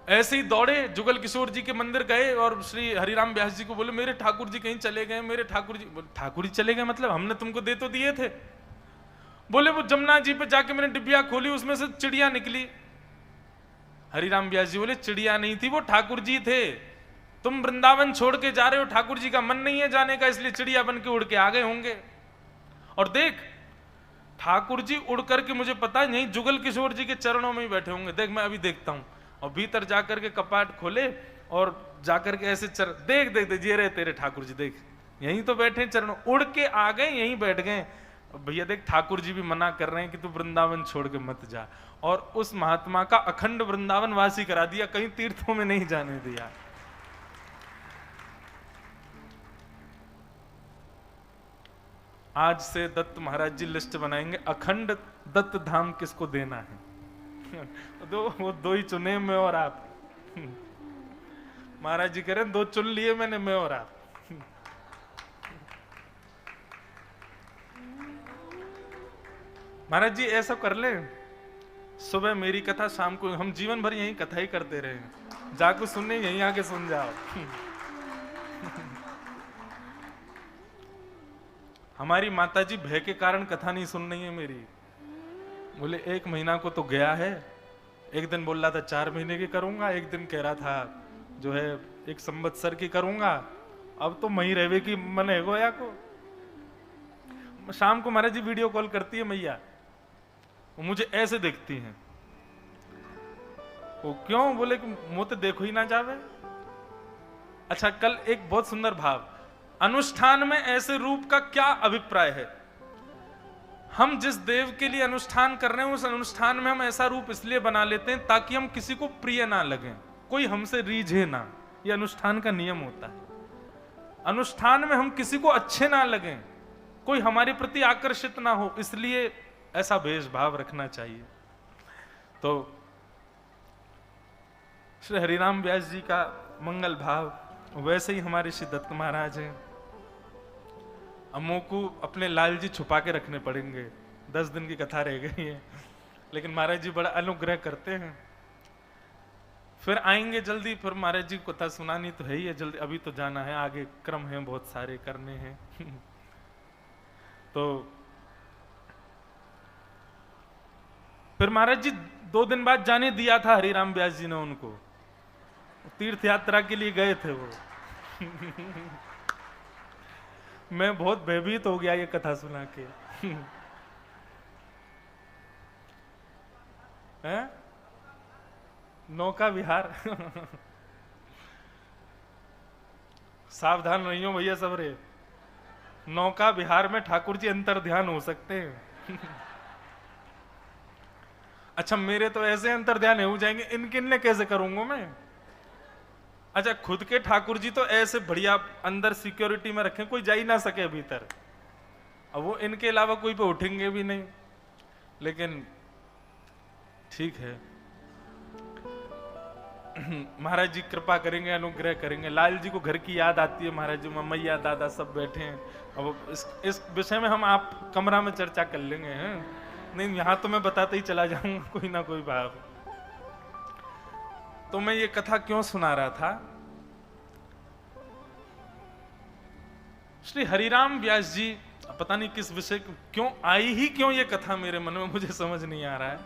ऐसे ही दौड़े जुगल किशोर जी के मंदिर गए और श्री हरिराम व्यास जी को बोले मेरे ठाकुर जी कहीं चले गए, मेरे ठाकुर जी। ठाकुर जी चले गए मतलब हमने तुमको दे तो दिए थे। बोले वो जमुना जी पे जाके मैंने डिबिया खोली, उसमें से चिड़िया निकली। हरिराम व्यास जी बोले चिड़िया नहीं थी, वो ठाकुर जी थे। तुम वृंदावन छोड़ के जा रहे हो, ठाकुर जी का मन नहीं है जाने का, इसलिए चिड़िया बन के उड़ के आ गए होंगे। और देख ठाकुर जी उड़ करके मुझे पता नहीं जुगल किशोर जी के चरणों में ही बैठे होंगे। देख मैं अभी देखता हूं। और भीतर जाकर के कपाट खोले और जाकर के ऐसे देख देख देख ये रहे तेरे ठाकुर जी, देख यहीं तो बैठे चरणों, उड़ के आ गए, यहीं बैठ गए। भैया देख ठाकुर जी भी मना कर रहे हैं कि तू वृंदावन छोड़ के मत जा। और उस महात्मा का अखंड वृंदावन वासी करा दिया, कहीं तीर्थों में नहीं जाने दिया। आज से दत्त महाराज जी लिस्ट बनाएंगे, अखंड दत्त धाम किसको देना है। वो दो ही चुने, मैं और आप। महाराज जी कह रहे दो चुन लिए मैंने, मैं और आप। महाराज जी ऐसा कर ले, सुबह मेरी कथा, शाम को हम जीवन भर यही कथा ही करते रहे, जाको सुनने यहीं आके सुन जाओ। हमारी माता जी भय के कारण कथा नहीं सुन रही है मेरी। बोले 1 महीना को तो गया है, एक दिन बोल रहा था 4 महीने की करूंगा, एक दिन कह रहा था जो है 1 संवत्सर की करूंगा, अब तो मही रहवे की मन है गोया को। शाम को महाराज जी वीडियो कॉल करती है मैया, वो मुझे ऐसे देखती हैं। वो क्यों? बोले कि मुंह तो देखो ही ना जावे। अच्छा कल एक बहुत सुंदर भाव, अनुष्ठान में ऐसे रूप का क्या अभिप्राय है? हम जिस देव के लिए अनुष्ठान कर रहे हैं उस अनुष्ठान में हम ऐसा रूप इसलिए बना लेते हैं ताकि हम किसी को प्रिय ना लगें, कोई हमसे रीझे ना। यह अनुष्ठान का नियम होता है। अनुष्ठान में हम किसी को अच्छे ना लगें, कोई हमारे प्रति आकर्षित ना हो, इसलिए ऐसा भेषभाव रखना चाहिए। तो श्री हरिराम व्यास जी का मंगल भाव, वैसे ही हमारे श्री दत्त महाराज हैं। अम्मों को अपने लाल जी छुपा के रखने पड़ेंगे, 10 दिन की कथा रह गई है, लेकिन महाराज जी बड़ा अनुग्रह करते हैं। फिर आएंगे जल्दी, फिर महाराज जी को कथा सुनानी तो है ही है जल्दी, अभी तो जाना है, आगे क्रम है बहुत सारे करने हैं। तो फिर महाराज जी 2 दिन बाद जाने दिया था हरिराम व्यास जी ने उनको, तीर्थ यात्रा के लिए गए थे वो। मैं बहुत भयभीत हो गया ये कथा सुना के। हैं? नौका विहार। सावधान रहियो भैया सबरे, नौका विहार में ठाकुर जी अंतर ध्यान हो सकते हैं। अच्छा मेरे तो ऐसे अंतर ध्यान हो जाएंगे, इनके कैसे करूंगा मैं? अच्छा, खुद के ठाकुर जी तो ऐसे बढ़िया अंदर सिक्योरिटी में रखें, कोई जा ही ना सके भीतर। अब वो इनके अलावा कोई पे उठेंगे भी नहीं। लेकिन ठीक है, महाराज जी कृपा करेंगे, अनुग्रह करेंगे। लाल जी को घर की याद आती है, महाराज जी मैया दादा सब बैठे हैं। अब इस विषय में हम आप कमरा में चर्चा कर लेंगे हैं? नहीं, यहां तो मैं बताते ही चला जाऊंगा कोई ना कोई बात। तो मैं ये कथा क्यों सुना रहा था, श्री हरिराम व्यास जी, पता नहीं किस विषय क्यों आई ही क्यों ये कथा मेरे मन में, मुझे समझ नहीं आ रहा है।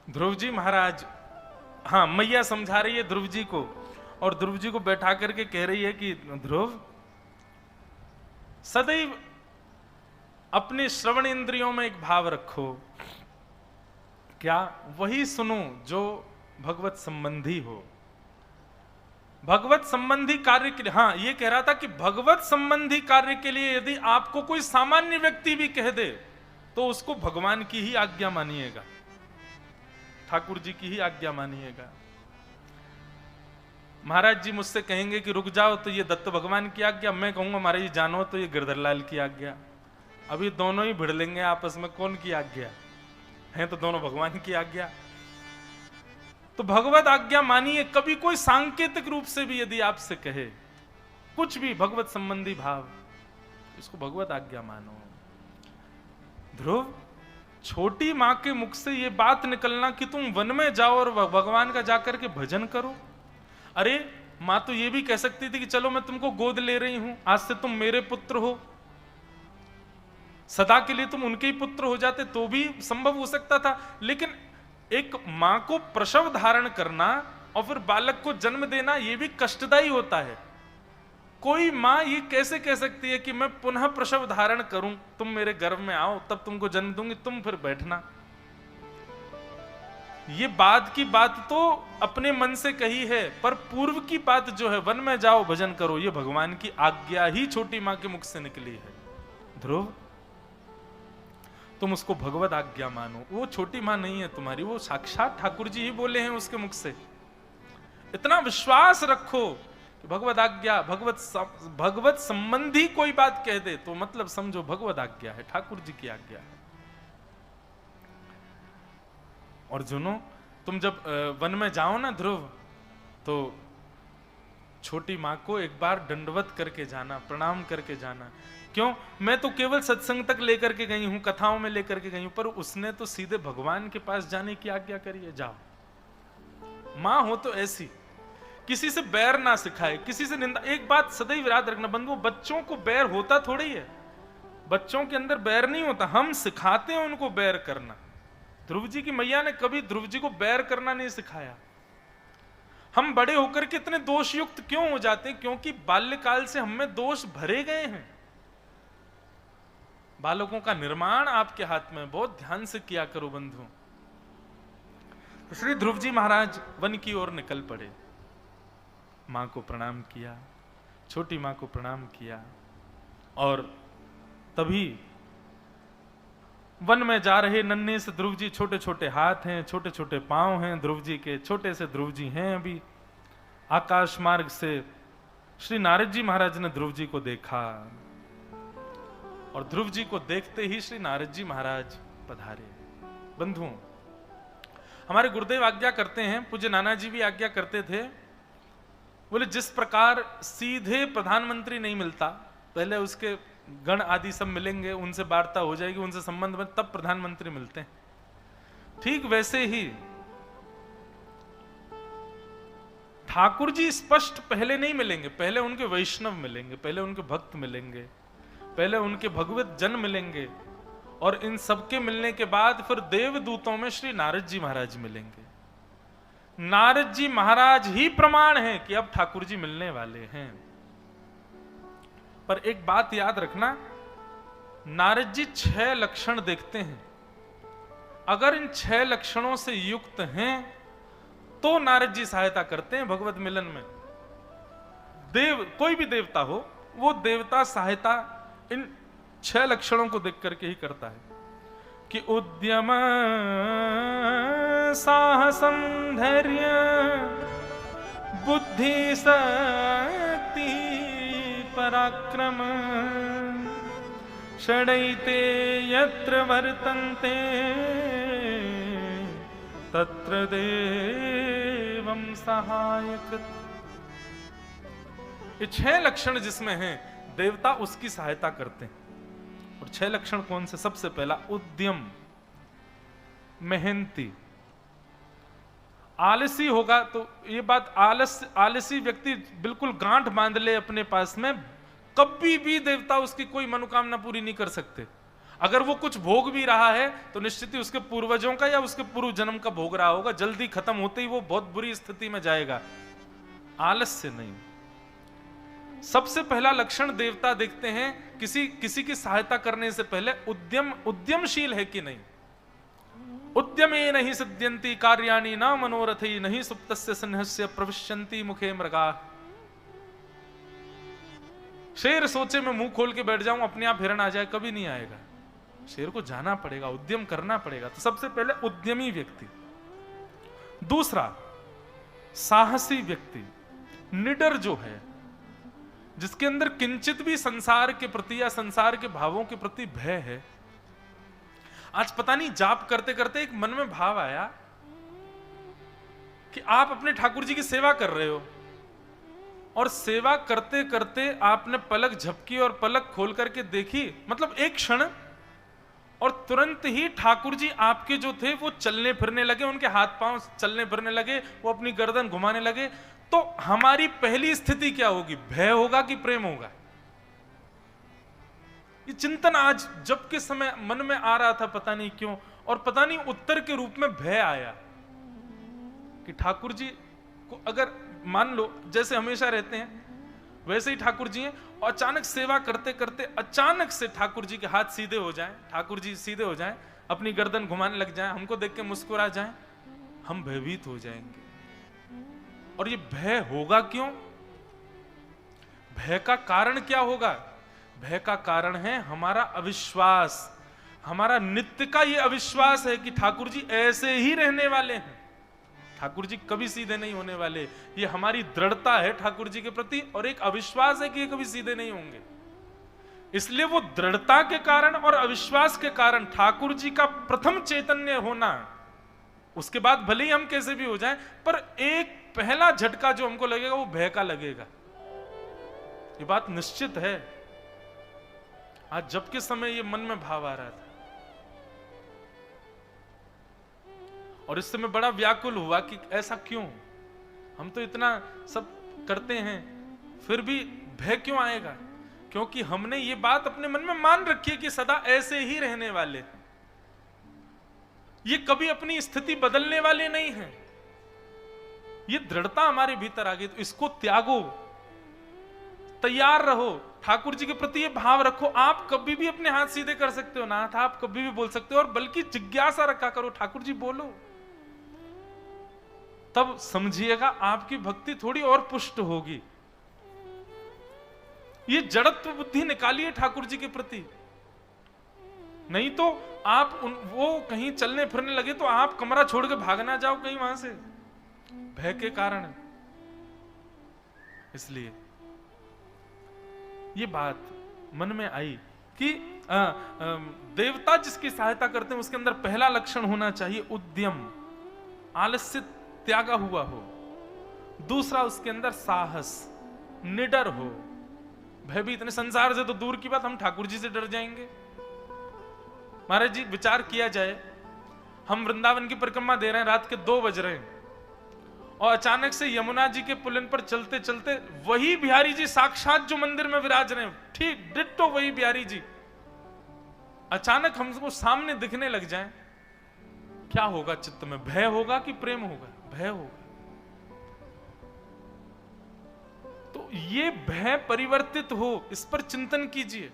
ध्रुव जी महाराज, हाँ, मैया समझा रही है ध्रुव जी को, और ध्रुव जी को बैठा करके कह रही है कि ध्रुव, सदैव अपने श्रवण इंद्रियों में एक भाव रखो, क्या वही सुनो जो भगवत संबंधी हो। भगवत संबंधी कार्य के लिए, हाँ, ये कह रहा था कि भगवत संबंधी कार्य के लिए यदि आपको कोई सामान्य व्यक्ति भी कह दे तो उसको भगवान की ही आज्ञा मानिएगा, ठाकुर जी की ही आज्ञा मानिएगा। महाराज जी मुझसे कहेंगे कि रुक जाओ, तो ये दत्त भगवान की आज्ञा, मैं कहूंगा महाराज जी जानो तो ये गिरधर लाल की आज्ञा। अभी दोनों ही भिड़ लेंगे आपस में, कौन की आज्ञा है, तो दोनों भगवान की आज्ञा। तो भगवत आज्ञा मानिए। कभी कोई सांकेतिक रूप से भी यदि आपसे कहे कुछ भी भगवत संबंधी भाव, इसको भगवत आज्ञा मानो। ध्रुव, छोटी मां के मुख से ये बात निकलना कि तुम वन में जाओ और भगवान का जाकर के भजन करो, अरे मां तो ये भी कह सकती थी कि चलो मैं तुमको गोद ले रही हूं, आज से तुम मेरे पुत्र हो, सदा के लिए तुम उनके ही पुत्र हो जाते तो भी संभव हो सकता था। लेकिन एक मां को प्रसव धारण करना और फिर बालक को जन्म देना, यह भी कष्टदायी होता है। कोई मां ये कैसे कह सकती है कि मैं पुनः प्रसव धारण करूं, तुम मेरे गर्भ में आओ तब तुमको जन्म दूंगी, तुम फिर बैठना। ये बाद की बात तो अपने मन से कही है, पर पूर्व की बात जो है, वन में जाओ भजन करो, ये भगवान की आज्ञा ही छोटी मां के मुख से निकली है। ध्रुव, तुम उसको भगवत आज्ञा मानो। वो छोटी मां नहीं है तुम्हारी, वो साक्षात ठाकुर जी ही बोले हैं उसके मुख से। इतना विश्वास रखो कि भगवत आज्ञा, भगवत संबंधी कोई बात कह दे तो मतलब समझो भगवत आज्ञा है, ठाकुर जी की आज्ञा है। और जुनो, तुम जब वन में जाओ ना ध्रुव, तो छोटी मां को एक बार दंडवत करके जाना, प्रणाम करके जाना। क्यों? मैं तो केवल सत्संग तक लेकर के गई हूं, कथाओं में लेकर के गई हूं, पर उसने तो सीधे भगवान के पास जाने की आज्ञा करी है, जाओ। मां हो तो ऐसी, किसी से बैर ना सिखाए, किसी से निंदा। एक बात सदैव याद रखना बंधुओं, बच्चों को बैर होता थोड़ी है, बच्चों के अंदर बैर नहीं होता, हम सिखाते हैं उनको बैर करना। ध्रुव जी की मैया ने कभी ध्रुव जी को बैर करना नहीं सिखाया। हम बड़े होकर के इतने दोषयुक्त क्यों हो जाते हैं? क्योंकि बाल्यकाल से हम में दोष भरे गए हैं। बालकों का निर्माण आपके हाथ में, बहुत ध्यान से किया करो बंधु। तो श्री ध्रुव जी महाराज वन की ओर निकल पड़े, मां को प्रणाम किया, छोटी मां को प्रणाम किया, और तभी वन में जा रहे नन्हे से ध्रुव जी, छोटे छोटे हाथ हैं, छोटे छोटे पांव हैं ध्रुव जी के, छोटे से ध्रुव जी हैं। अभी आकाश मार्ग से श्री नारद जी महाराज ने ध्रुव जी को देखा, और ध्रुव जी को देखते ही श्री नारद जी महाराज पधारे। बंधुओं, हमारे गुरुदेव आज्ञा करते हैं, पूज्य नाना जी भी आज्ञा करते थे, बोले जिस प्रकार सीधे प्रधानमंत्री नहीं मिलता, पहले उसके गण आदि सब मिलेंगे, उनसे वार्ता हो जाएगी, उनसे संबंध में तब प्रधानमंत्री मिलते हैं, ठीक वैसे ही ठाकुर जी स्पष्ट पहले नहीं मिलेंगे, पहले उनके वैष्णव मिलेंगे, पहले उनके भक्त मिलेंगे, पहले उनके भगवत जन मिलेंगे, और इन सबके मिलने के बाद फिर देवदूतों में श्री नारद जी महाराज मिलेंगे। नारद जी महाराज ही प्रमाण है कि अब ठाकुर जी मिलने वाले हैं। पर एक बात याद रखना, नारद जी 6 लक्षण देखते हैं, अगर इन 6 लक्षणों से युक्त हैं तो नारद जी सहायता करते हैं भगवत मिलन में। देव, कोई भी देवता हो, वो देवता सहायता इन 6 लक्षणों को देख करके ही करता है कि उद्यम साहसम धैर्य बुद्धि शक्ति पराक्रम षडैते यत्र वर्तन्ते तत्र देवं सहायकृत्। ये 6 लक्षण जिसमें हैं देवता उसकी सहायता करते हैं। और 6 लक्षण कौन से? सबसे पहला उद्यम, मेहनती। आलसी होगा तो ये बात, आलसी व्यक्ति बिल्कुल गांठ बांध ले अपने पास में, कभी भी देवता उसकी कोई मनोकामना पूरी नहीं कर सकते। अगर वो कुछ भोग भी रहा है तो निश्चित ही उसके पूर्वजों का या उसके पूर्व जन्म का भोग रहा होगा, जल्दी खत्म होते ही वो बहुत बुरी स्थिति में जाएगा। आलस्य नहीं। सबसे पहला लक्षण देवता देखते हैं किसी की सहायता करने से पहले उद्यमशील है कि नहीं। उद्यमे नहीं सिद्ध्यन्ति कार्याणि न मनोरथै नहीं सुप्तस्य सिंहस्य प्रविश्यन्ति मुखे मृगाः। शेर सोचे मैं मुंह खोल के बैठ जाऊं अपने आप हिरण आ जाए, कभी नहीं आएगा। शेर को जाना पड़ेगा, उद्यम करना पड़ेगा। तो सबसे पहले उद्यमी व्यक्ति। दूसरा साहसी व्यक्ति, निडर जो है, जिसके अंदर किंचित भी संसार के प्रति या संसार के भावों के प्रति भय है। आज पता नहीं जाप करते करते एक मन में भाव आया कि आप अपने ठाकुर जी की सेवा कर रहे हो और सेवा करते करते आपने पलक झपकी और पलक खोल करके देखी, मतलब एक क्षण, और तुरंत ही ठाकुर जी आपके जो थे वो चलने फिरने लगे, उनके हाथ पांव चलने फिरने लगे, वो अपनी गर्दन घुमाने लगे। तो हमारी पहली स्थिति क्या होगी? भय होगा कि प्रेम होगा? ये चिंतन आज जब के समय मन में आ रहा था, पता नहीं क्यों, और पता नहीं उत्तर के रूप में भय आया कि ठाकुर जी को अगर मान लो जैसे हमेशा रहते हैं वैसे ही ठाकुर जी हैं, और अचानक सेवा करते करते अचानक से ठाकुर जी के हाथ सीधे हो जाएं, ठाकुर जी सीधे हो जाएं, अपनी गर्दन घुमाने लग जाएं, हमको देख के मुस्कुरा जाएं, हम भयभीत हो जाएंगे। और ये भय होगा क्यों? भय का कारण क्या होगा? भय का कारण है हमारा अविश्वास। हमारा नित्य का ये अविश्वास है कि ठाकुर जी ऐसे ही रहने वाले हैं, ठाकुर जी कभी सीधे नहीं होने वाले। ये हमारी दृढ़ता है ठाकुर जी के प्रति, और एक अविश्वास है कि ये कभी सीधे नहीं होंगे। इसलिए वो दृढ़ता के कारण और अविश्वास के कारण ठाकुर जी का प्रथम चैतन्य होना, उसके बाद भले ही हम कैसे भी हो जाएं, पर एक पहला झटका जो हमको लगेगा वो भय का लगेगा। ये बात निश्चित है। आज जब के समय ये मन में भाव आ रहा था और इससे मैं बड़ा व्याकुल हुआ कि ऐसा क्यों? हम तो इतना सब करते हैं फिर भी भय क्यों आएगा? क्योंकि हमने ये बात अपने मन में मान रखी है कि सदा ऐसे ही रहने वाले, ये कभी अपनी स्थिति बदलने वाले नहीं हैं। ये दृढ़ता हमारे भीतर आ गई, तो इसको त्यागो, तैयार रहो, ठाकुर जी के प्रति ये भाव रखो। आप कभी भी अपने हाथ सीधे कर सकते हो नाथ, आप कभी भी बोल सकते हो, और बल्कि जिज्ञासा रखा करो, ठाकुर जी बोलो, तब समझिएगा आपकी भक्ति थोड़ी और पुष्ट होगी। ये जड़त्व बुद्धि निकालिए ठाकुर जी के प्रति, नहीं तो आप वो कहीं चलने फिरने लगे तो आप कमरा छोड़ के भाग ना जाओ कहीं वहां से, भय के कारण। इसलिए ये बात मन में आई कि देवता जिसकी सहायता करते हैं उसके अंदर पहला लक्षण होना चाहिए उद्यम, आलस्य त्यागा हुआ हो। दूसरा उसके अंदर साहस, निडर हो। भयभीत नहीं, संसार से तो दूर की बात, हम ठाकुर जी से डर जाएंगे। महाराज जी विचार किया जाए, हम वृंदावन की परिक्रमा दे रहे हैं, रात के 2 बज रहे हैं, और अचानक से यमुना जी के पुलिन पर चलते चलते वही बिहारी जी साक्षात जो मंदिर में विराज रहे हैं, ठीक डिट्टो वही बिहारी जी अचानक हमको सामने दिखने लग जाएं, क्या होगा चित्त में? भय होगा कि प्रेम होगा? भय होगा। तो ये भय परिवर्तित हो, इस पर चिंतन कीजिए।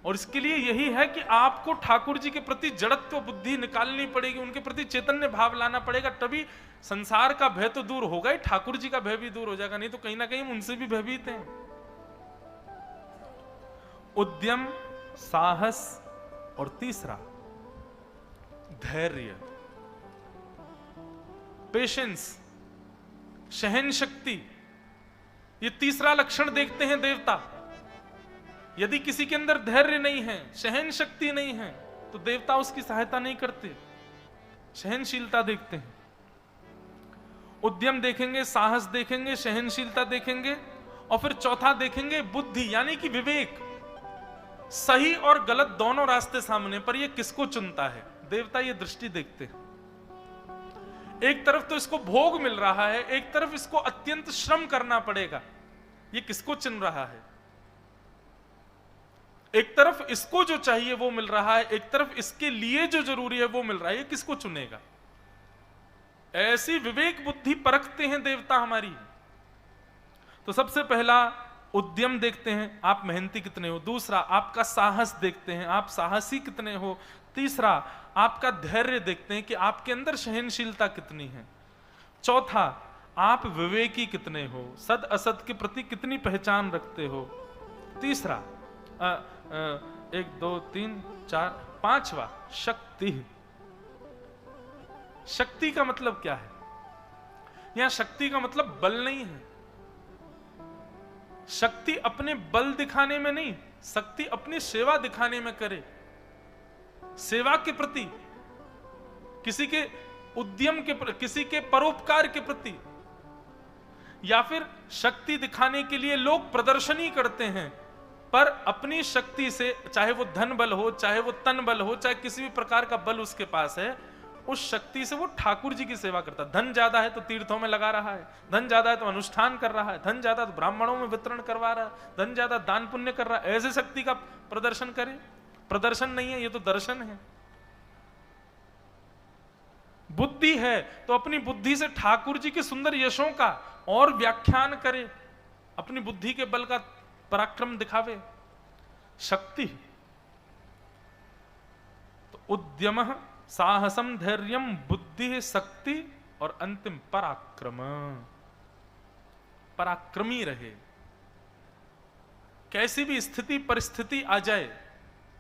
और इसके लिए यही है कि आपको ठाकुर जी के प्रति जड़त्व बुद्धि निकालनी पड़ेगी, उनके प्रति चैतन्य भाव लाना पड़ेगा, तभी संसार का भय तो दूर होगा ही, ठाकुर जी का भय भी दूर हो जाएगा। नहीं तो कहीं ना कहीं हम उनसे भी भयभीत हैं। उद्यम, साहस, और तीसरा धैर्य। पेशेंस, सहन शक्ति, ये तीसरा लक्षण देखते हैं देवता। यदि किसी के अंदर धैर्य नहीं है, सहन शक्ति नहीं है, तो देवता उसकी सहायता नहीं करते, सहनशीलता देखते हैं। उद्यम देखेंगे, साहस देखेंगे, सहनशीलता देखेंगे, और फिर चौथा देखेंगे बुद्धि, यानी कि विवेक। सही और गलत दोनों रास्ते सामने पर ये किसको चुनता है, देवता ये दृष्टि देखते हैं। एक तरफ तो इसको भोग मिल रहा है, एक तरफ इसको अत्यंत श्रम करना पड़ेगा, ये किसको चुन रहा है। एक तरफ इसको जो चाहिए वो मिल रहा है, एक तरफ इसके लिए जो जरूरी है वो मिल रहा है, ये किसको चुनेगा। ऐसी विवेक बुद्धि परखते हैं देवता हमारी। तो सबसे पहला उद्यम देखते हैं, आप मेहनती कितने हो। दूसरा आपका साहस देखते हैं, आप साहसी कितने हो। तीसरा आपका धैर्य देखते हैं कि आपके अंदर सहनशीलता कितनी है। चौथा आप विवेकी कितने हो, सद असद के प्रति कितनी पहचान रखते हो। तीसरा 1 2 3 4 5वां शक्ति। शक्ति का मतलब क्या है, यहां शक्ति का मतलब बल नहीं है। शक्ति अपने बल दिखाने में नहीं, शक्ति अपनी सेवा दिखाने में करे। सेवा के प्रति, किसी के उद्यम के प्रति, किसी के परोपकार के प्रति। या फिर शक्ति दिखाने के लिए लोग प्रदर्शनी करते हैं, पर अपनी शक्ति से, चाहे वो धन बल हो, चाहे वो तन बल हो, चाहे किसी भी प्रकार का बल उसके पास है, उस शक्ति से वो ठाकुर जी की सेवा करता है। धन ज्यादा है तो तीर्थों में लगा रहा है, धन ज्यादा है तो अनुष्ठान कर रहा है, धन ज्यादा तो ब्राह्मणों में वितरण करवा रहा है, धन ज्यादा दान पुण्य कर रहा है। ऐसे शक्ति का प्रदर्शन करे। प्रदर्शन नहीं है, ये तो दर्शन है। बुद्धि है तो अपनी बुद्धि से ठाकुर जी के सुंदर यशों का और व्याख्यान करे, अपनी बुद्धि के बल का पराक्रम दिखावे। शक्ति तो उद्यम, साहसम, धैर्यम, बुद्धि, शक्ति और अंतिम पराक्रम। पराक्रमी रहे, कैसी भी स्थिति परिस्थिति आ जाए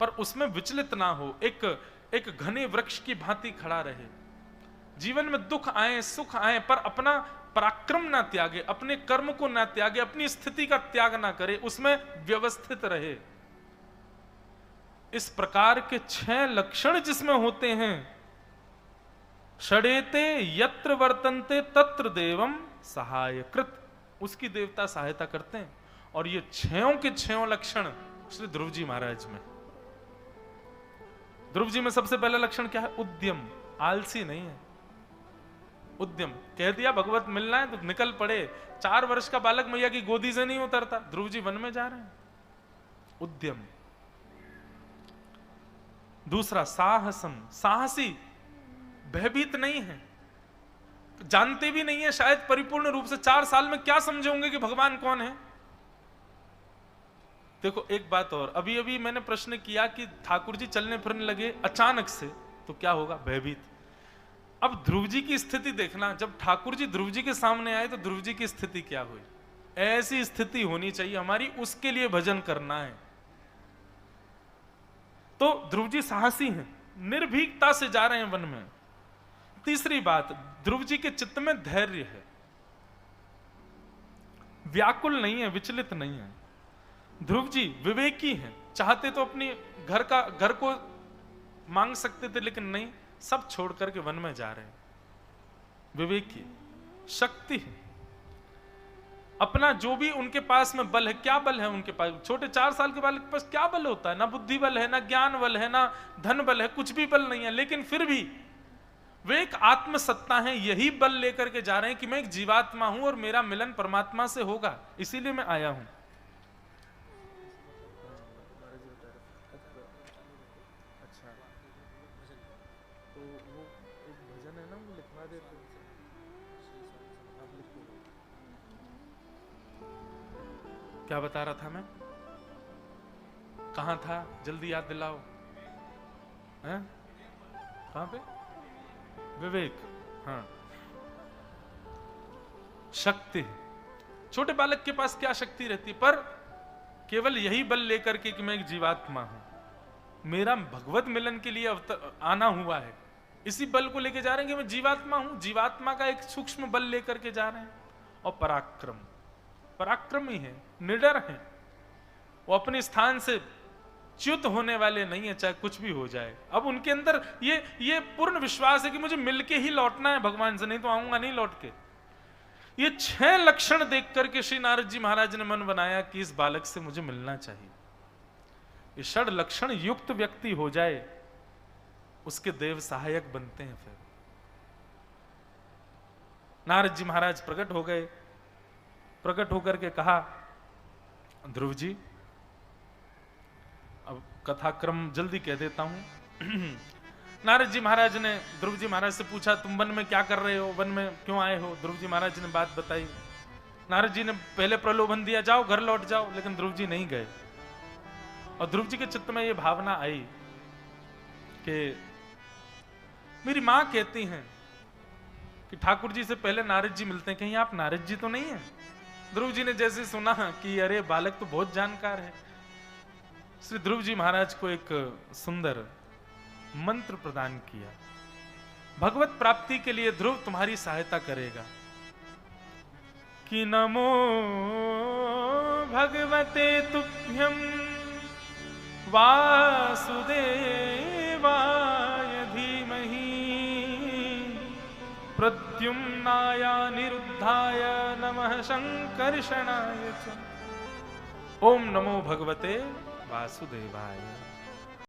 पर उसमें विचलित ना हो, एक घने वृक्ष की भांति खड़ा रहे। जीवन में दुख आए सुख आए पर अपना पराक्रम ना त्यागे, अपने कर्म को ना त्यागे, अपनी स्थिति का त्याग ना करे, उसमें व्यवस्थित रहे। इस प्रकार के 6 लक्षण जिसमें होते हैं, षडेते यत्र वर्तन्ते तत्र देवम सहायकृत, उसकी देवता सहायता करते हैं। और ये 6 के 6 लक्षण श्री ध्रुव जी महाराज में। ध्रुव जी में सबसे पहला लक्षण क्या है, उद्यम। आलसी नहीं है, उद्यम। कह दिया भगवत मिलना है तो निकल पड़े। 4 वर्ष का बालक मैया की गोदी से नहीं उतरता। ध्रुव जी वन में जा रहे हैं, उद्यम। दूसरा साहसम, साहसी, भयभीत नहीं है, जानते भी नहीं है शायद परिपूर्ण रूप से। 4 साल में क्या समझोगे कि भगवान कौन है। देखो एक बात और, अभी अभी मैंने प्रश्न किया कि ठाकुर जी चलने फिरने लगे अचानक से तो क्या होगा, भयभीत। अब ध्रुव जी की स्थिति देखना, जब ठाकुर जी ध्रुव जी के सामने आए तो ध्रुव जी की स्थिति क्या हुई। ऐसी स्थिति होनी चाहिए हमारी, उसके लिए भजन करना है। तो ध्रुव जी साहसी हैं, निर्भीकता से जा रहे हैं वन में। तीसरी बात, ध्रुव जी के चित्त में धैर्य है, व्याकुल नहीं है, विचलित नहीं है। ध्रुव जी विवेकी हैं, चाहते तो अपनी घर को मांग सकते थे, लेकिन नहीं, सब छोड़ करके वन में जा रहे हैं। विवेकी, शक्ति है, अपना जो भी उनके पास में बल है, क्या बल है उनके पास। छोटे 4 साल के बालक के पास क्या बल होता है, ना बुद्धि बल है, ना ज्ञान बल है, ना धन बल है, कुछ भी बल नहीं है। लेकिन फिर भी वे एक आत्मसत्ता है, यही बल लेकर के जा रहे हैं कि मैं एक जीवात्मा हूं और मेरा मिलन परमात्मा से होगा, इसीलिए मैं आया हूं। क्या बता रहा था मैं, कहां था, जल्दी याद दिलाओ। हैं कहां पे, विवेक। हाँ, शक्ति। छोटे बालक के पास क्या शक्ति रहती, पर केवल यही बल लेकर के कि मैं एक जीवात्मा हूं, मेरा भगवत मिलन के लिए आना हुआ है, इसी बल को लेके जा रहे हैं कि मैं जीवात्मा हूं, जीवात्मा का एक सूक्ष्म बल लेकर के जा रहे हैं। और पराक्रम, पराक्रमी है, निडर है, वो अपने स्थान से च्युत होने वाले नहीं है, चाहे कुछ भी हो जाए। अब उनके अंदर ये पूर्ण विश्वास है कि मुझे मिलके ही लौटना है भगवान से, नहीं तो आऊंगा नहीं लौट के। ये 6 लक्षण देख करके श्री नारद जी महाराज ने मन बनाया कि इस बालक से मुझे मिलना चाहिए। ये 6 लक्षण युक्त व्यक्ति हो जाए, उसके देव सहायक बनते हैं। फिर नारद जी महाराज प्रकट हो गए। प्रकट होकर के कहा, ध्रुव जी, अब कथाक्रम जल्दी कह देता हूं। नारद जी महाराज ने ध्रुव जी महाराज से पूछा, तुम वन में क्या कर रहे हो, वन में क्यों आए हो? ध्रुव जी महाराज ने बात बताई। नारद जी ने पहले प्रलोभन दिया, जाओ घर लौट जाओ, लेकिन ध्रुव जी नहीं गए। और ध्रुव जी के चित्त में यह भावना आई कि मेरी मां कहती हैं कि ठाकुर जी से पहले नारद जी मिलते हैं, कहीं आप नारद जी तो नहीं है? ध्रुव जी ने जैसे सुना कि अरे बालक तो बहुत जानकार है, श्री ध्रुव जी महाराज को एक सुंदर मंत्र प्रदान किया। भगवत प्राप्ति के लिए ध्रुव तुम्हारी सहायता करेगा। कि नमो भगवते तुभ्यं वासुदेवाय धीमहि प्रद्युम्नाय निरुद्धाय नमः संकर्षणाय च। ओम नमो भगवते वासुदेवाय।